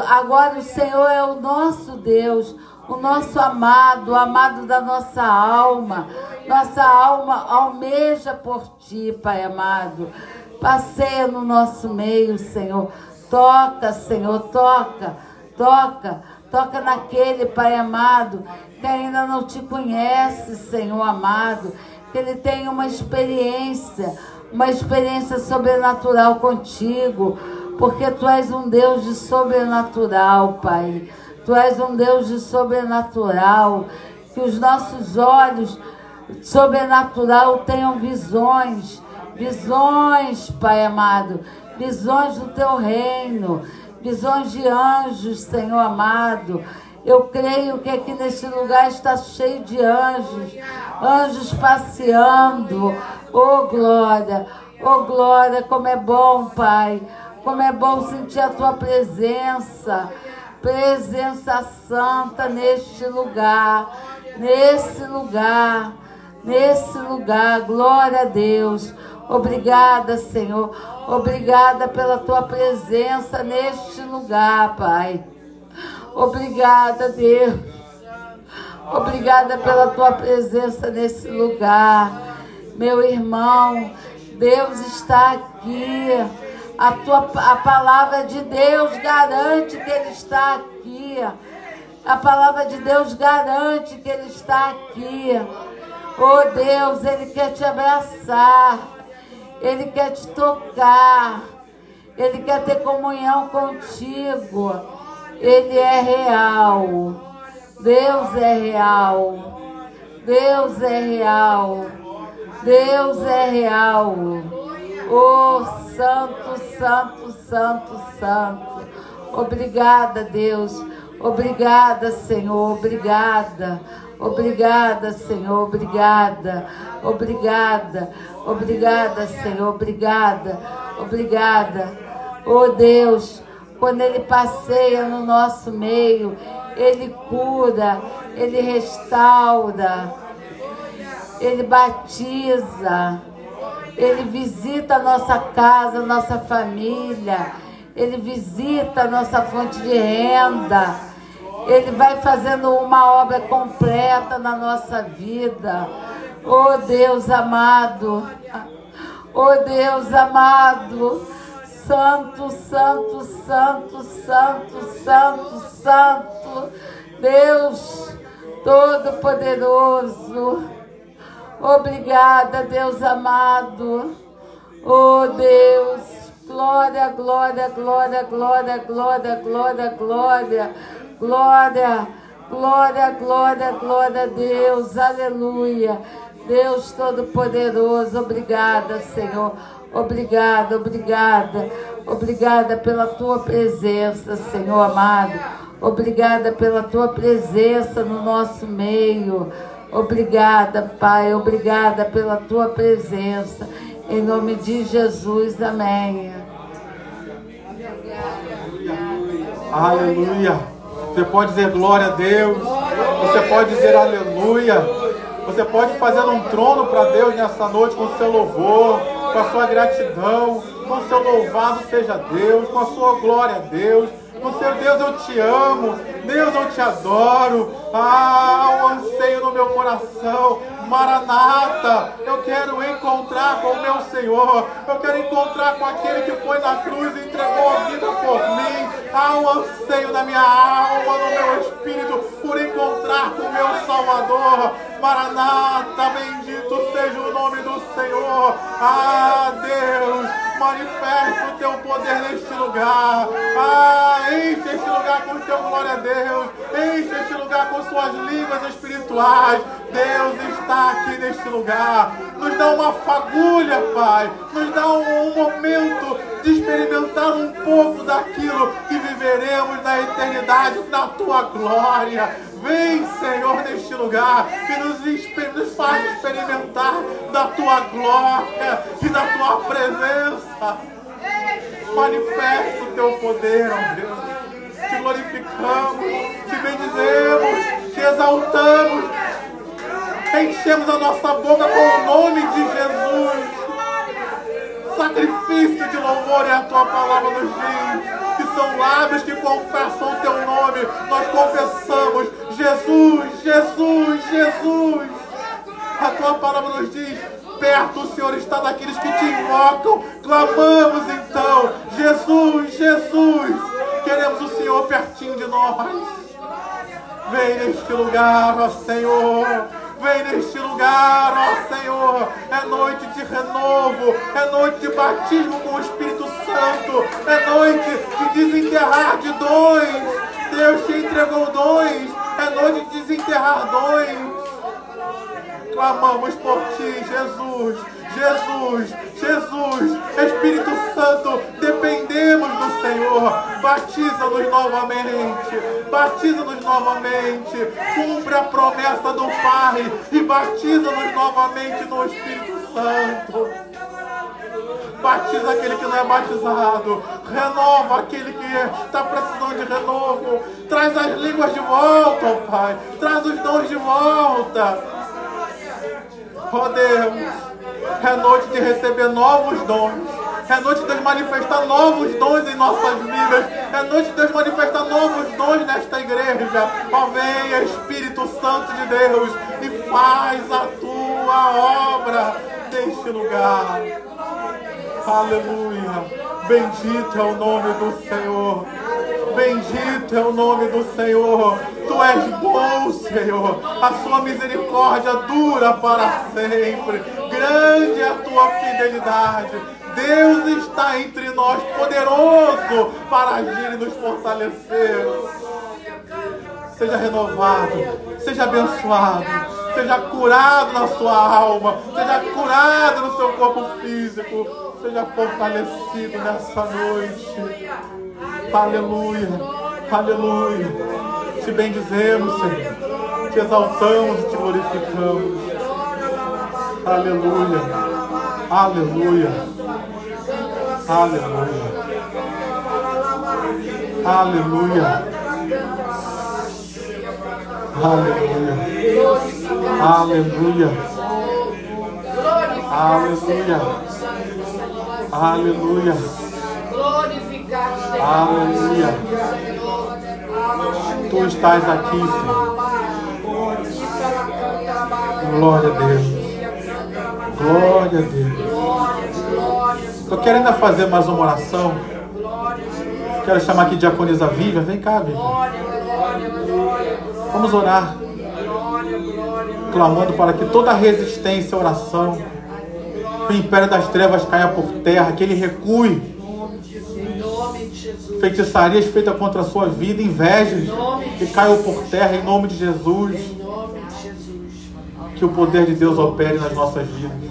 agora o Senhor é o nosso Deus, o nosso amado, o amado da nossa alma. Nossa alma almeja por Ti, Pai amado. Passeia no nosso meio, Senhor. Toca, Senhor, toca. Toca naquele, Pai amado, que ainda não Te conhece, Senhor amado. Que ele tenha uma experiência sobrenatural contigo. Porque Tu és um Deus de sobrenatural, Pai. Tu és um Deus de sobrenatural. Que os nossos olhos sobrenatural tenham visões. Visões, Pai amado, visões do Teu reino, visões de anjos, Senhor amado. Eu creio que aqui neste lugar está cheio de anjos, anjos passeando. Oh glória, como é bom, Pai. Como é bom sentir a tua presença. Presença santa neste lugar. Nesse lugar. Nesse lugar. Glória a Deus. Obrigada, Senhor. Obrigada pela tua presença neste lugar, Pai. Obrigada, Deus. Obrigada pela tua presença nesse lugar. Meu irmão, Deus está aqui. A palavra de Deus garante que Ele está aqui. A palavra de Deus garante que Ele está aqui. Oh Deus, Ele quer te abraçar. Ele quer te tocar. Ele quer ter comunhão contigo. Ele é real. Deus é real. Deus é real. Deus é real. Oh, santo, santo, santo, santo. Obrigada, Deus. Obrigada, Senhor. Obrigada. Obrigada, Senhor. Obrigada. Obrigada. Obrigada, Senhor. Obrigada. Obrigada. Oh, Deus, quando Ele passeia no nosso meio, Ele cura, Ele restaura, Ele batiza, Ele visita a nossa casa, a nossa família, Ele visita a nossa fonte de renda, Ele vai fazendo uma obra completa na nossa vida. Oh Deus amado, oh Deus amado, santo, santo, santo, santo, santo, santo, Deus Todo-Poderoso. Obrigada, Deus amado. Oh Deus, glória, glória, glória, glória, glória, glória, glória, glória, glória, glória, glória a Deus, aleluia. Deus Todo-Poderoso, obrigada, Senhor. Obrigada, obrigada, obrigada pela tua presença, Senhor amado. Obrigada pela tua presença no nosso meio. Obrigada, Pai, obrigada pela tua presença. Em nome de Jesus, amém. Aleluia. Você pode dizer glória a Deus. Você pode dizer aleluia. Você pode fazer um trono para Deus nessa noite com o seu louvor, com a sua gratidão, com o seu louvado seja Deus, com a sua glória a Deus. O seu Deus, eu te amo. Deus, eu te adoro. Ah, o anseio no meu coração. Maranata, eu quero encontrar com o meu Senhor. Eu quero encontrar com aquele que foi na cruz e entregou a vida por mim. Há um anseio na minha alma, no meu espírito, por encontrar com o meu Salvador. Maranata, bendito seja o nome do Senhor. Ah, Deus, manifesta o teu poder neste lugar. Ah, enche este lugar com o teu glória a Deus. Enche este lugar com suas línguas espirituais. Deus está aqui neste lugar. Nos dá uma fagulha, Pai. Nos dá um momento de experimentar um pouco daquilo que viveremos na eternidade, na tua glória. Vem, Senhor, neste lugar e nos faz experimentar da tua glória e da tua presença. Manifesta o teu poder, ó Deus. Te glorificamos, te bendizemos, te exaltamos. Enchemos a nossa boca com o nome de Jesus. Sacrifício de louvor é a tua palavra nos diz. Que são lábios que confessam o teu nome. Nós confessamos Jesus, Jesus, Jesus. A tua palavra nos diz: perto o Senhor está daqueles que te invocam. Clamamos então: Jesus, Jesus. Queremos o Senhor pertinho de nós. Vem neste lugar, ó Senhor. Vem neste lugar, ó Senhor. É noite de renovo. É noite de batismo com o Espírito Santo. É noite de desenterrar de dons. Deus te entregou dons. É noite de desenterrar dons. Clamamos por ti, Jesus. Jesus, Jesus, Espírito Santo, dependemos do Senhor. Batiza-nos novamente, batiza-nos novamente. Cumpre a promessa do Pai e batiza-nos novamente no Espírito Santo. Batiza aquele que não é batizado. Renova aquele que está precisando de renovo. Traz as línguas de volta, ó Pai. Traz os dons de volta. Ó Deus, é noite de receber novos dons. É noite de Deus manifestar novos dons em nossas vidas. É noite de Deus manifestar novos dons nesta igreja. Ó, venha Espírito Santo de Deus e faz a tua obra neste lugar. Aleluia. Bendito é o nome do Senhor. Bendito é o nome do Senhor. Tu és bom, Senhor. A sua misericórdia dura para sempre. Grande é a tua fidelidade. Deus está entre nós, poderoso para agir e nos fortalecer. Seja renovado, seja abençoado, seja curado na sua alma, seja curado no seu corpo físico, seja fortalecido nessa noite. Aleluia, aleluia. Te bendizemos, Senhor, te exaltamos e te glorificamos. Aleluia, aleluia. Aleluia. Aleluia. Aleluia. Aleluia. Aleluia. Aleluia. Aleluia. Tu estás aqui, Senhor. Glória a Deus. Glória a Deus. Eu quero ainda fazer mais uma oração. Quero chamar aqui Diaconisa Vivian. Vem cá, Vivian. Vamos orar. Clamando para que toda resistência à oração, que o império das trevas caia por terra, que ele recue. Feitiçarias feitas contra a sua vida, invejas que caiam por terra em nome de Jesus. Que o poder de Deus opere nas nossas vidas.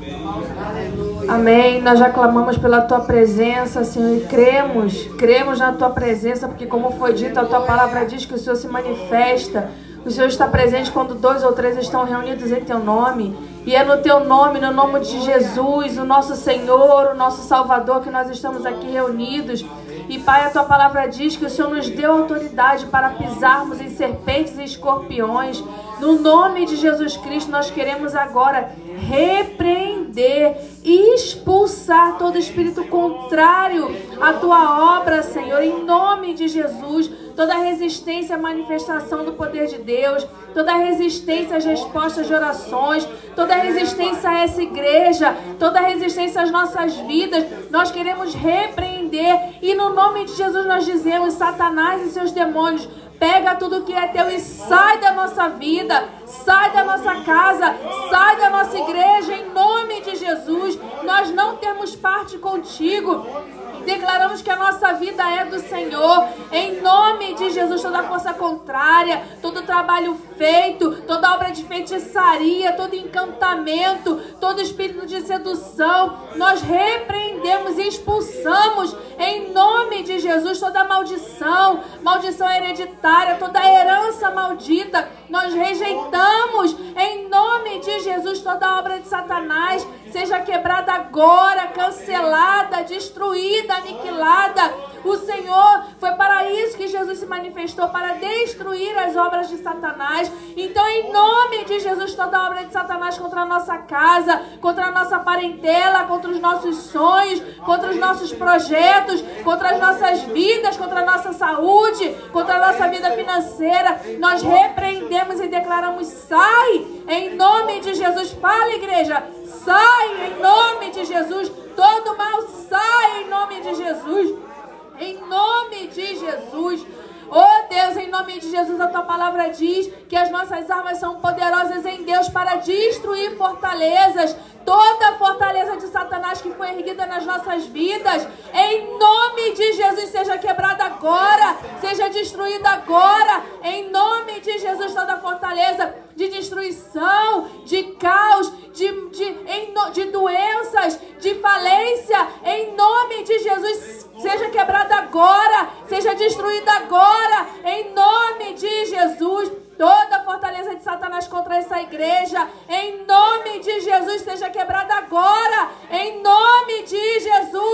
Amém. Nós já clamamos pela Tua presença, Senhor, e cremos na Tua presença, porque como foi dito, a Tua palavra diz que o Senhor se manifesta. O Senhor está presente quando 2 ou 3 estão reunidos em Teu nome. E é no Teu nome, no nome de Jesus, o nosso Senhor, o nosso Salvador, que nós estamos aqui reunidos. E Pai, a Tua palavra diz que o Senhor nos deu autoridade para pisarmos em serpentes e escorpiões. No nome de Jesus Cristo, nós queremos agora repreender e expulsar todo espírito contrário à Tua obra, Senhor, em nome de Jesus. Toda resistência à manifestação do poder de Deus, toda resistência às respostas de orações, toda resistência a essa igreja, toda resistência às nossas vidas, nós queremos repreender. E no nome de Jesus nós dizemos: Satanás e seus demônios, pega tudo que é teu e sai da nossa vida, sai da nossa casa, sai da nossa igreja, em nome de Jesus. Nós não temos parte contigo. Declaramos que a nossa vida é do Senhor. Em nome de Jesus, toda força contrária, todo trabalho feito, toda obra de feitiçaria, todo encantamento, todo espírito de sedução, nós repreendemos e expulsamos em nome de Jesus toda maldição, maldição hereditária, toda herança maldita. Nós rejeitamos em nome de Jesus toda obra de Satanás. Seja quebrada agora, cancelada, destruída, aniquilada. O Senhor, foi para isso que Jesus se manifestou, para destruir as obras de Satanás. Então, em nome de Jesus, toda obra de Satanás contra a nossa casa, contra a nossa parentela, contra os nossos sonhos, contra os nossos projetos, contra as nossas vidas, contra a nossa saúde, contra a nossa vida financeira, nós repreendemos e declaramos: sai, em nome de Jesus. Fala, igreja, sai em nome de Jesus. Todo mal sai em nome de Jesus. Em nome de Jesus. Oh Deus, em nome de Jesus, a Tua palavra diz que as nossas armas são poderosas em Deus para destruir fortalezas. Toda fortaleza de Satanás que foi erguida nas nossas vidas, em nome de Jesus, seja quebrada agora, seja destruída agora, em nome de Jesus. Toda fortaleza de destruição, de caos, de doenças, de falência, em nome de Jesus, seja quebrada agora, seja destruída agora, em nome de Jesus. Toda fortaleza de Satanás contra essa igreja, em nome de Jesus, seja quebrada agora, em nome de Jesus.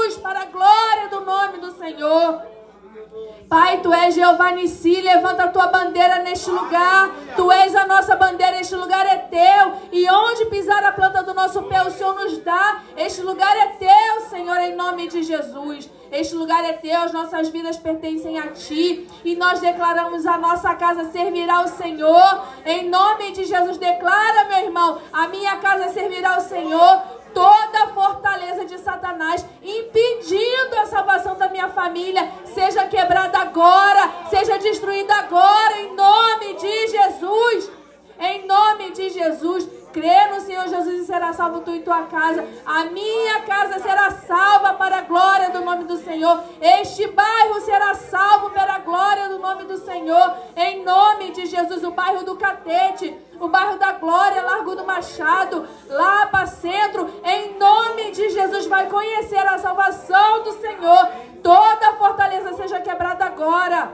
levanta a tua bandeira neste lugar. Tu és a nossa bandeira, este lugar é teu. E onde pisar a planta do nosso pé, o Senhor nos dá. Este lugar é teu, Senhor, em nome de Jesus. Este lugar é teu, as nossas vidas pertencem a Ti. E nós declaramos: a nossa casa servirá ao Senhor. Em nome de Jesus, declara, meu irmão: a minha casa servirá ao Senhor. Toda fortaleza de Satanás impedindo a salvação da minha família seja quebrada agora, seja destruída agora, em nome de Jesus. Em nome de Jesus. Crê no Senhor Jesus e será salvo tu e tua casa. A minha casa será salva para a glória do nome do Senhor. Este bairro será salvo para a glória do nome do Senhor. Em nome de Jesus. O bairro do Catete, o bairro da Glória, Largo do Machado, Lapa Centro, em nome de Jesus, vai conhecer a salvação do Senhor. Toda fortaleza seja quebrada agora.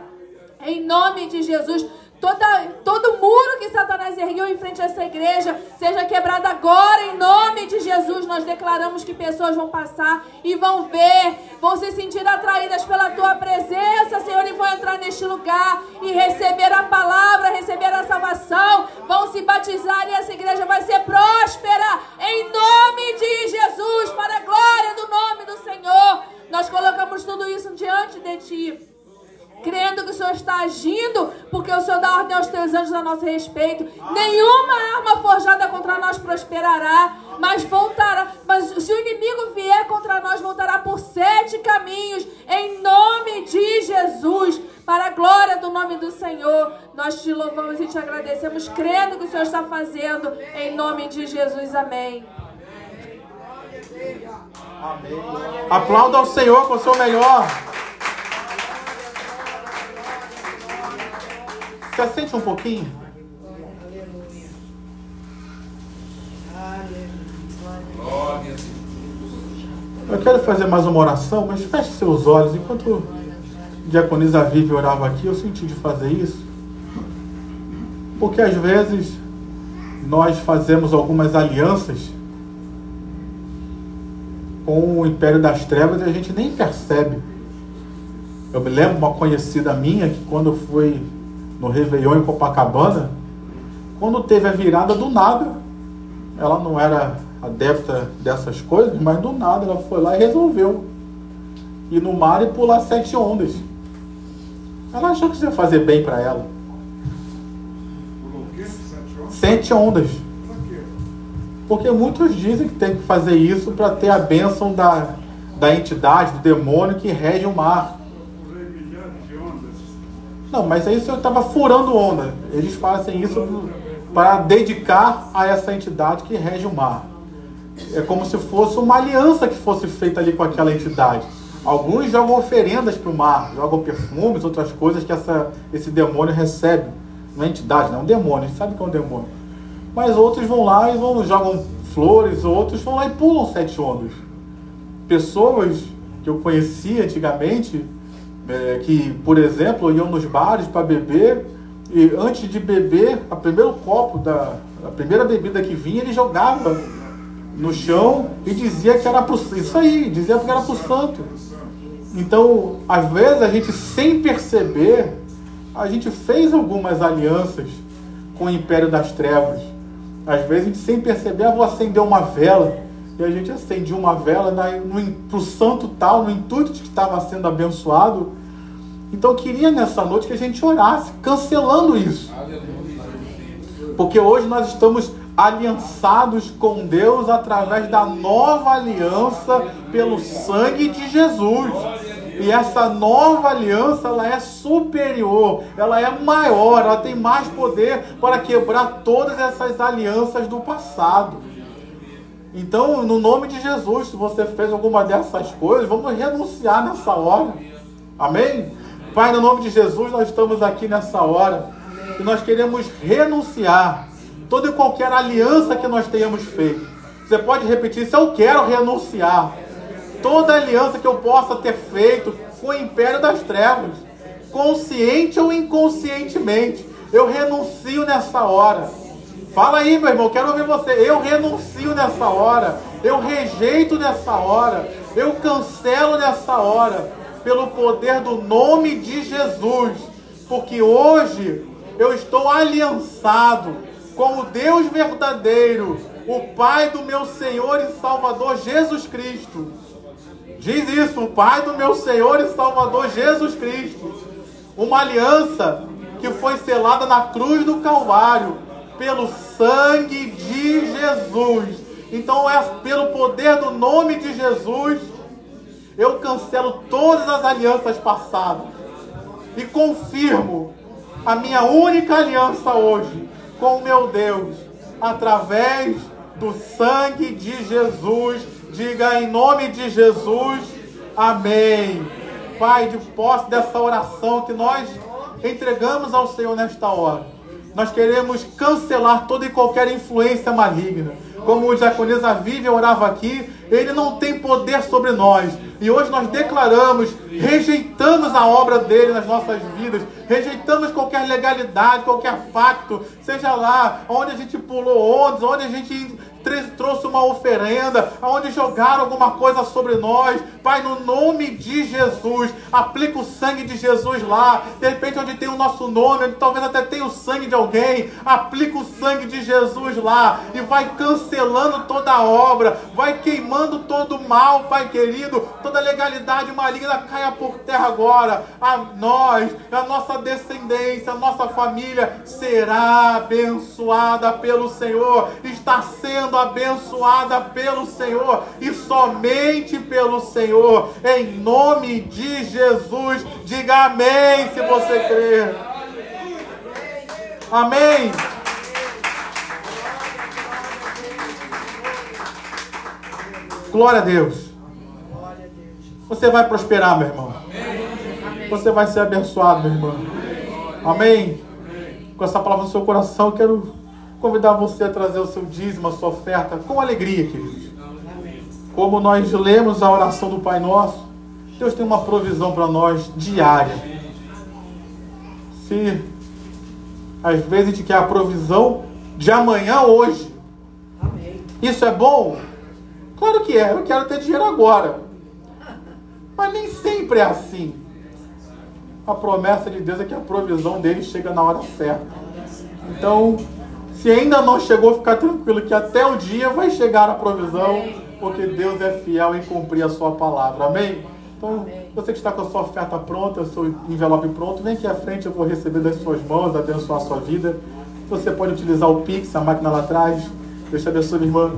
Em nome de Jesus. Todo muro que Satanás ergueu em frente a essa igreja seja quebrado agora, em nome de Jesus. Nós declaramos que pessoas vão passar e vão ver, vão se sentir atraídas pela Tua presença, Senhor, e vão entrar neste lugar e receber a palavra, receber a salvação, vão se batizar e essa igreja vai ser próspera, em nome de Jesus, para a glória do nome do Senhor. Nós colocamos tudo isso diante de Ti, crendo que o Senhor está agindo, porque o Senhor dá ordem aos teus anjos a nosso respeito. Nenhuma arma forjada contra nós prosperará, mas voltará. Mas se o inimigo vier contra nós, voltará por 7 caminhos, em nome de Jesus, para a glória do nome do Senhor. Nós te louvamos e te agradecemos, crendo que o Senhor está fazendo, em nome de Jesus. Amém. Amém. Aplauda ao Senhor com o seu melhor. Você sente um pouquinho? Eu quero fazer mais uma oração, mas feche seus olhos. Enquanto a diaconisa Vivi orava aqui, eu senti de fazer isso. Porque às vezes nós fazemos algumas alianças com o Império das Trevas e a gente nem percebe. Eu me lembro uma conhecida minha que quando eu fui no Réveillon em Copacabana, quando teve a virada, do nada, ela não era adepta dessas coisas, mas do nada ela foi lá e resolveu ir no mar e pular 7 ondas. Ela achou que isso ia fazer bem para ela. 7 ondas. Porque muitos dizem que tem que fazer isso para ter a bênção da entidade, do demônio que rege o mar. Não, mas aí o senhor estava furando onda. Eles fazem isso para dedicar a essa entidade que rege o mar. É como se fosse uma aliança que fosse feita ali com aquela entidade. Alguns jogam oferendas para o mar, jogam perfumes, outras coisas que esse demônio recebe. Não é entidade, não é um demônio, a gente sabe que é um demônio. Mas outros vão lá e jogam flores, outros vão lá e pulam 7 ondas. Pessoas que eu conhecia antigamente, que, por exemplo, iam nos bares para beber e antes de beber, a primeiro copo, a primeira bebida que vinha, ele jogava no chão e dizia que era pro isso aí, dizia que era pro santo. Então, às vezes, a gente, sem perceber, a gente fez algumas alianças com o Império das Trevas. Às vezes, a gente, sem perceber, vou acender uma vela. E a gente acendia uma vela para o santo tal, no intuito de que estava sendo abençoado. Então eu queria nessa noite que a gente orasse, cancelando isso. Porque hoje nós estamos aliançados com Deus através da nova aliança pelo sangue de Jesus. E essa nova aliança, ela é superior, ela é maior, ela tem mais poder para quebrar todas essas alianças do passado. Então, no nome de Jesus, se você fez alguma dessas coisas, vamos renunciar nessa hora. Amém? Pai, no nome de Jesus, nós estamos aqui nessa hora e nós queremos renunciar toda e qualquer aliança que nós tenhamos feito. Você pode repetir isso: eu quero renunciar toda aliança que eu possa ter feito com o Império das Trevas, consciente ou inconscientemente. Eu renuncio nessa hora. Fala aí, meu irmão, quero ouvir você. Eu renuncio nessa hora, eu rejeito nessa hora, eu cancelo nessa hora, pelo poder do nome de Jesus. porque hoje eu estou aliançado com o Deus verdadeiro, o Pai do meu Senhor e Salvador Jesus Cristo. Diz isso, o Pai do meu Senhor e Salvador Jesus Cristo. Uma aliança que foi selada na cruz do Calvário, pelo sangue de Jesus. Então é pelo poder do nome de Jesus, eu cancelo todas as alianças passadas e confirmo a minha única aliança hoje com o meu Deus, através do sangue de Jesus. Diga em nome de Jesus, amém. Pai, de posse dessa oração que nós entregamos ao Senhor nesta hora, nós queremos cancelar toda e qualquer influência maligna. Como o diaconisa Vivian orava aqui, ele não tem poder sobre nós. E hoje nós declaramos, rejeitamos a obra dele nas nossas vidas, rejeitamos qualquer legalidade, qualquer pacto, seja lá onde a gente pulou ondas, onde a gente trouxe uma oferenda, onde jogaram alguma coisa sobre nós. Pai, no nome de Jesus, aplica o sangue de Jesus lá. De repente onde tem o nosso nome, onde talvez até tenha o sangue de alguém, aplica o sangue de Jesus lá e vai cancelando toda a obra, vai queimando todo o mal, Pai querido. Toda legalidade maligna caia por terra agora. A nós, a nossa descendência, a nossa família será abençoada pelo Senhor, está sendo abençoada pelo Senhor e somente pelo Senhor, em nome de Jesus. Diga amém se você crer. Amém. Glória a Deus. Você vai prosperar, meu irmão. Você vai ser abençoado, meu irmão. Amém. Com essa palavra no seu coração, eu quero convidar você a trazer o seu dízimo, a sua oferta, com alegria, queridos. Como nós lemos a oração do Pai Nosso, Deus tem uma provisão para nós diária. Se às vezes a gente quer a provisão de amanhã, hoje. Isso é bom? Claro que é. Eu quero ter dinheiro agora. Mas nem sempre é assim. A promessa de Deus é que a provisão dele chega na hora certa. Então, se ainda não chegou, fica tranquilo que até o dia vai chegar a provisão, porque Deus é fiel em cumprir a sua palavra. Amém? Então, você que está com a sua oferta pronta, o seu envelope pronto, vem aqui à frente, eu vou receber das suas mãos, abençoar a sua vida. Você pode utilizar o Pix, a máquina lá atrás. Deus te abençoe, minha irmã.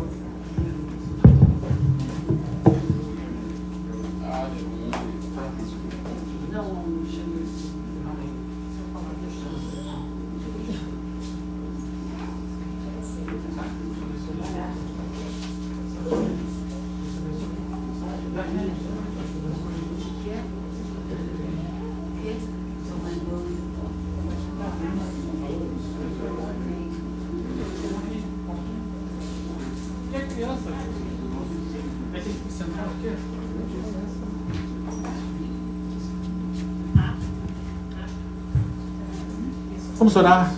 Vamos orar.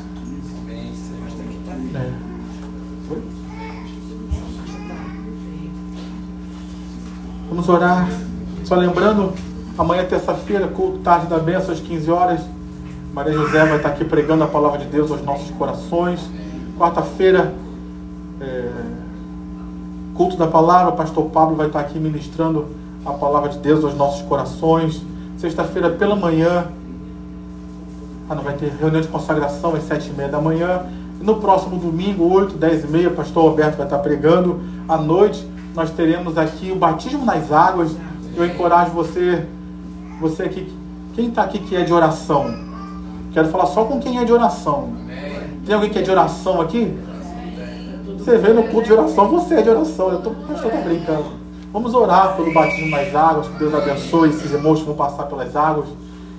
Vamos orar. Só lembrando, amanhã é terça-feira, culto tarde da bênção às 15 horas. Maria José vai estar aqui pregando a palavra de Deus aos nossos corações. Quarta-feira, culto da palavra, pastor Pablo vai estar aqui ministrando a palavra de Deus aos nossos corações. Sexta-feira pela manhã, não vai ter reunião de consagração às 7h30 da manhã. E no próximo domingo, 8, 10h30, pastor Alberto vai estar pregando. À noite, nós teremos aqui o batismo nas águas. Eu encorajo você aqui, quem está aqui que é de oração. Quero falar só com quem é de oração. Tem alguém que é de oração aqui? Você vê no culto de oração, você é de oração. Eu estou brincando. Vamos orar pelo batismo nas águas, que Deus abençoe esses irmãos que vão passar pelas águas.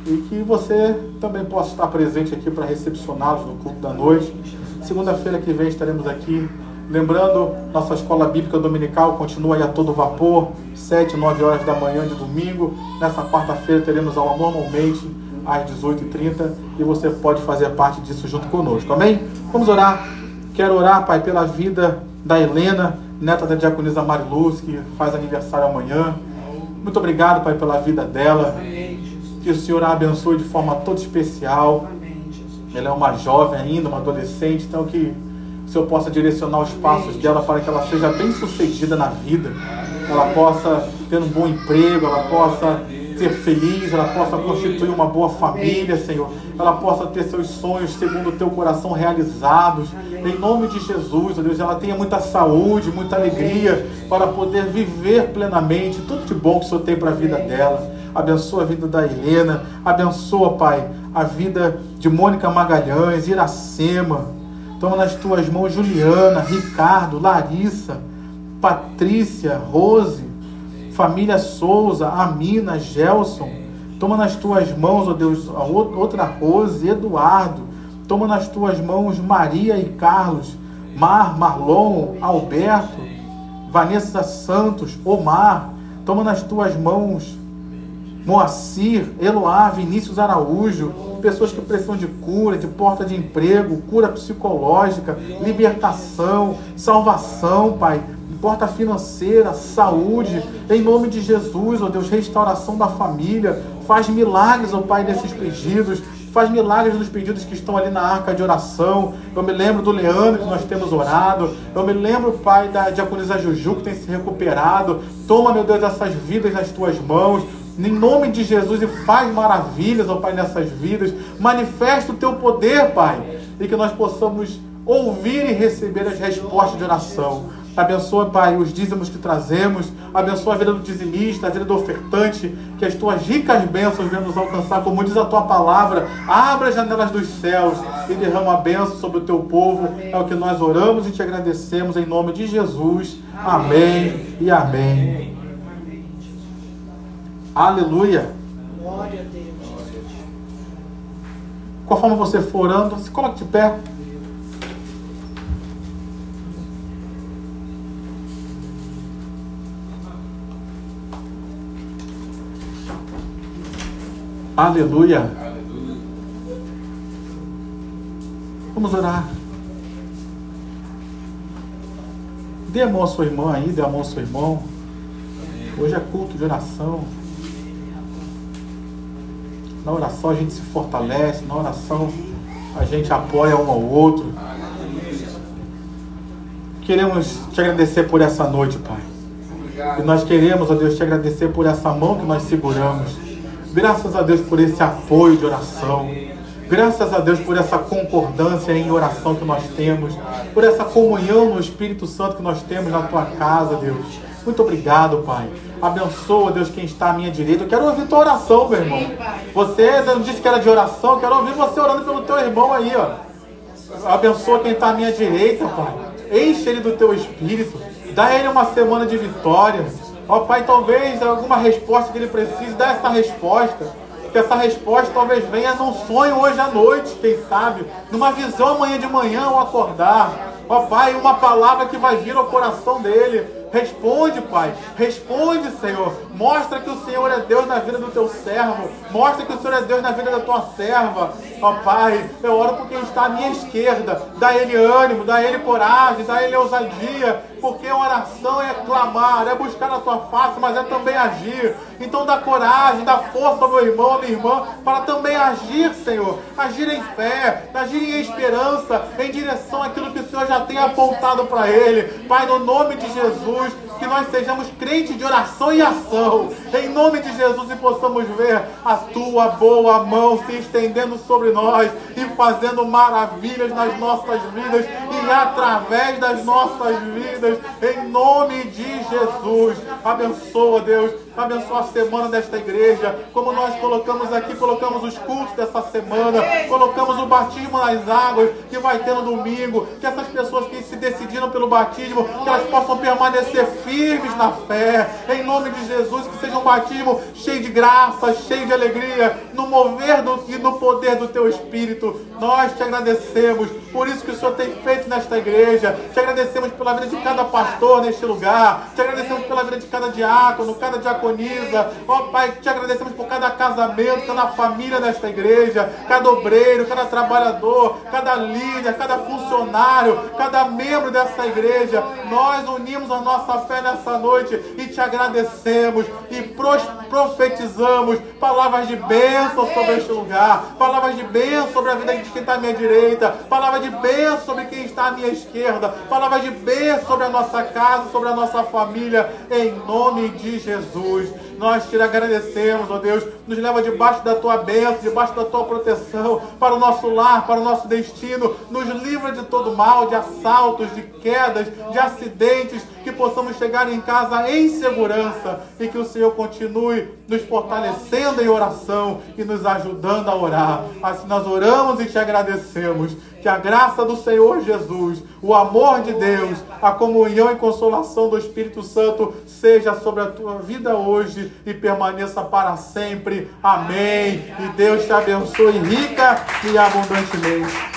E que você também possa estar presente aqui para recepcioná-los no culto da noite. Segunda-feira que vem estaremos aqui. Lembrando, nossa escola bíblica dominical continua aí a todo vapor, 7, 9 horas da manhã de domingo. Nessa quarta-feira teremos aula normalmente às 18h30 e você pode fazer parte disso junto conosco, amém? Vamos orar. Quero orar, Pai, pela vida da Helena, neta da diaconisa Mariluz, que faz aniversário amanhã. Muito obrigado, Pai, pela vida dela. Que o Senhor a abençoe de forma toda especial. Ela é uma jovem ainda, uma adolescente, então que o Senhor possa direcionar os passos dela para que ela seja bem sucedida na vida. Ela possa ter um bom emprego, ela possa ser feliz, ela possa constituir uma boa família, Senhor. Ela possa ter seus sonhos segundo o teu coração realizados. Em nome de Jesus, ó Deus, ela tenha muita saúde, muita alegria para poder viver plenamente tudo de bom que o Senhor tem para a vida dela. Abençoa a vida da Helena, abençoa, Pai, a vida de Mônica Magalhães, Iracema. Toma nas tuas mãos Juliana, Ricardo, Larissa, Patrícia, Rose, família Souza, Amina, Gelson. Toma nas tuas mãos, ó Deus, a outra Rose, Eduardo. Toma nas tuas mãos Maria e Carlos, Marlon, Alberto, Vanessa Santos, Omar. Toma nas tuas mãos Moacir, Eloá, Vinícius Araújo, pessoas que precisam de cura, de porta de emprego, cura psicológica, libertação, salvação, Pai, porta financeira, saúde, em nome de Jesus, ó Deus, restauração da família. Faz milagres, ó Pai, nesses pedidos. Faz milagres nos pedidos que estão ali na arca de oração. Eu me lembro do Leandro, que nós temos orado. Eu me lembro, Pai, da diaconisa Juju, que tem se recuperado. Toma, meu Deus, essas vidas nas tuas mãos, em nome de Jesus, e faz maravilhas, ó Pai, nessas vidas. Manifesta o teu poder, Pai, e que nós possamos ouvir e receber as respostas de oração. Abençoa, Pai, os dízimos que trazemos. Abençoa a vida do dizimista, a vida do ofertante. Que as tuas ricas bênçãos venham nos alcançar. Como diz a tua palavra, abra as janelas dos céus e derrama a bênção sobre o teu povo. É o que nós oramos e te agradecemos em nome de Jesus. Amém e amém. Aleluia. Glória a Deus. Conforme você for orando, se coloque de pé. Aleluia. Vamos orar. Dê a mão à sua irmã aí, dê a mão ao seu irmão. Hoje é culto de oração. Na oração a gente se fortalece, na oração a gente apoia um ao outro. Queremos te agradecer por essa noite, Pai. E nós queremos, ó Deus, te agradecer por essa mão que nós seguramos. Graças a Deus por esse apoio de oração. Graças a Deus por essa concordância em oração que nós temos. Por essa comunhão no Espírito Santo que nós temos na tua casa, Deus. Muito obrigado, Pai. Abençoa, Deus, quem está à minha direita. Eu quero ouvir tua oração, meu irmão. Você não disse que era de oração. Eu quero ouvir você orando pelo teu irmão aí, ó. Abençoa quem está à minha direita, Pai. Enche ele do teu Espírito. Dá a ele uma semana de vitória. Ó Pai, talvez alguma resposta que ele precise, dá essa resposta. Que essa resposta talvez venha num sonho hoje à noite, quem sabe. Numa visão amanhã de manhã ao acordar. Ó Pai, uma palavra que vai vir ao coração dele. Responde, Pai. Responde, Senhor. Mostra que o Senhor é Deus na vida do teu servo. Mostra que o Senhor é Deus na vida da tua serva. Ó Pai, eu oro por quem está à minha esquerda. Dá ele ânimo, dá ele coragem, dá ele ousadia. Porque a oração é clamar, é buscar a tua face, mas é também agir. Então dá coragem, dá força ao meu irmão, à minha irmã, para também agir, Senhor. Agir em fé, agir em esperança, em direção àquilo que o Senhor já tem apontado para ele. Pai, no nome de Jesus, que nós sejamos crentes de oração e ação. Em nome de Jesus, e possamos ver a tua boa mão se estendendo sobre nós e fazendo maravilhas nas nossas vidas e através das nossas vidas. Em nome de Jesus. Abençoa, Deus. Abençoa a semana desta igreja. Como nós colocamos aqui, colocamos os cultos dessa semana. Colocamos o batismo nas águas que vai ter no domingo. Que essas pessoas que se decidiram pelo batismo, que elas possam permanecer firmes na fé. Em nome de Jesus, que seja um batismo cheio de graça, cheio de alegria, no mover e no poder do teu Espírito. Nós te agradecemos por isso que o Senhor tem feito nesta igreja. Te agradecemos pela vida de cada pastor neste lugar. Te agradecemos pela vida de cada diácono, cada diaconisa, diaconisa. Ó Pai, te agradecemos por cada casamento, cada família nesta igreja, cada obreiro, cada trabalhador, cada líder, cada funcionário, cada membro dessa igreja. Nós unimos a nossa fé nessa noite e te agradecemos e profetizamos palavras de bênção sobre este lugar, palavras de bênção sobre a vida de quem está à minha direita, palavras de bênção sobre quem está à minha esquerda, palavras de bênção sobre a nossa casa, sobre a nossa família, em nome de Jesus. Nós te agradecemos, ó Deus, nos leva debaixo da tua bênção, debaixo da tua proteção, para o nosso lar, para o nosso destino, nos livra de todo mal, de assaltos, de quedas, de acidentes, que possamos chegar em casa em segurança e que o Senhor continue nos fortalecendo em oração e nos ajudando a orar. Assim nós oramos e te agradecemos. Que a graça do Senhor Jesus, o amor de Deus, a comunhão e consolação do Espírito Santo seja sobre a tua vida hoje e permaneça para sempre. Amém. E Deus te abençoe rica e abundantemente.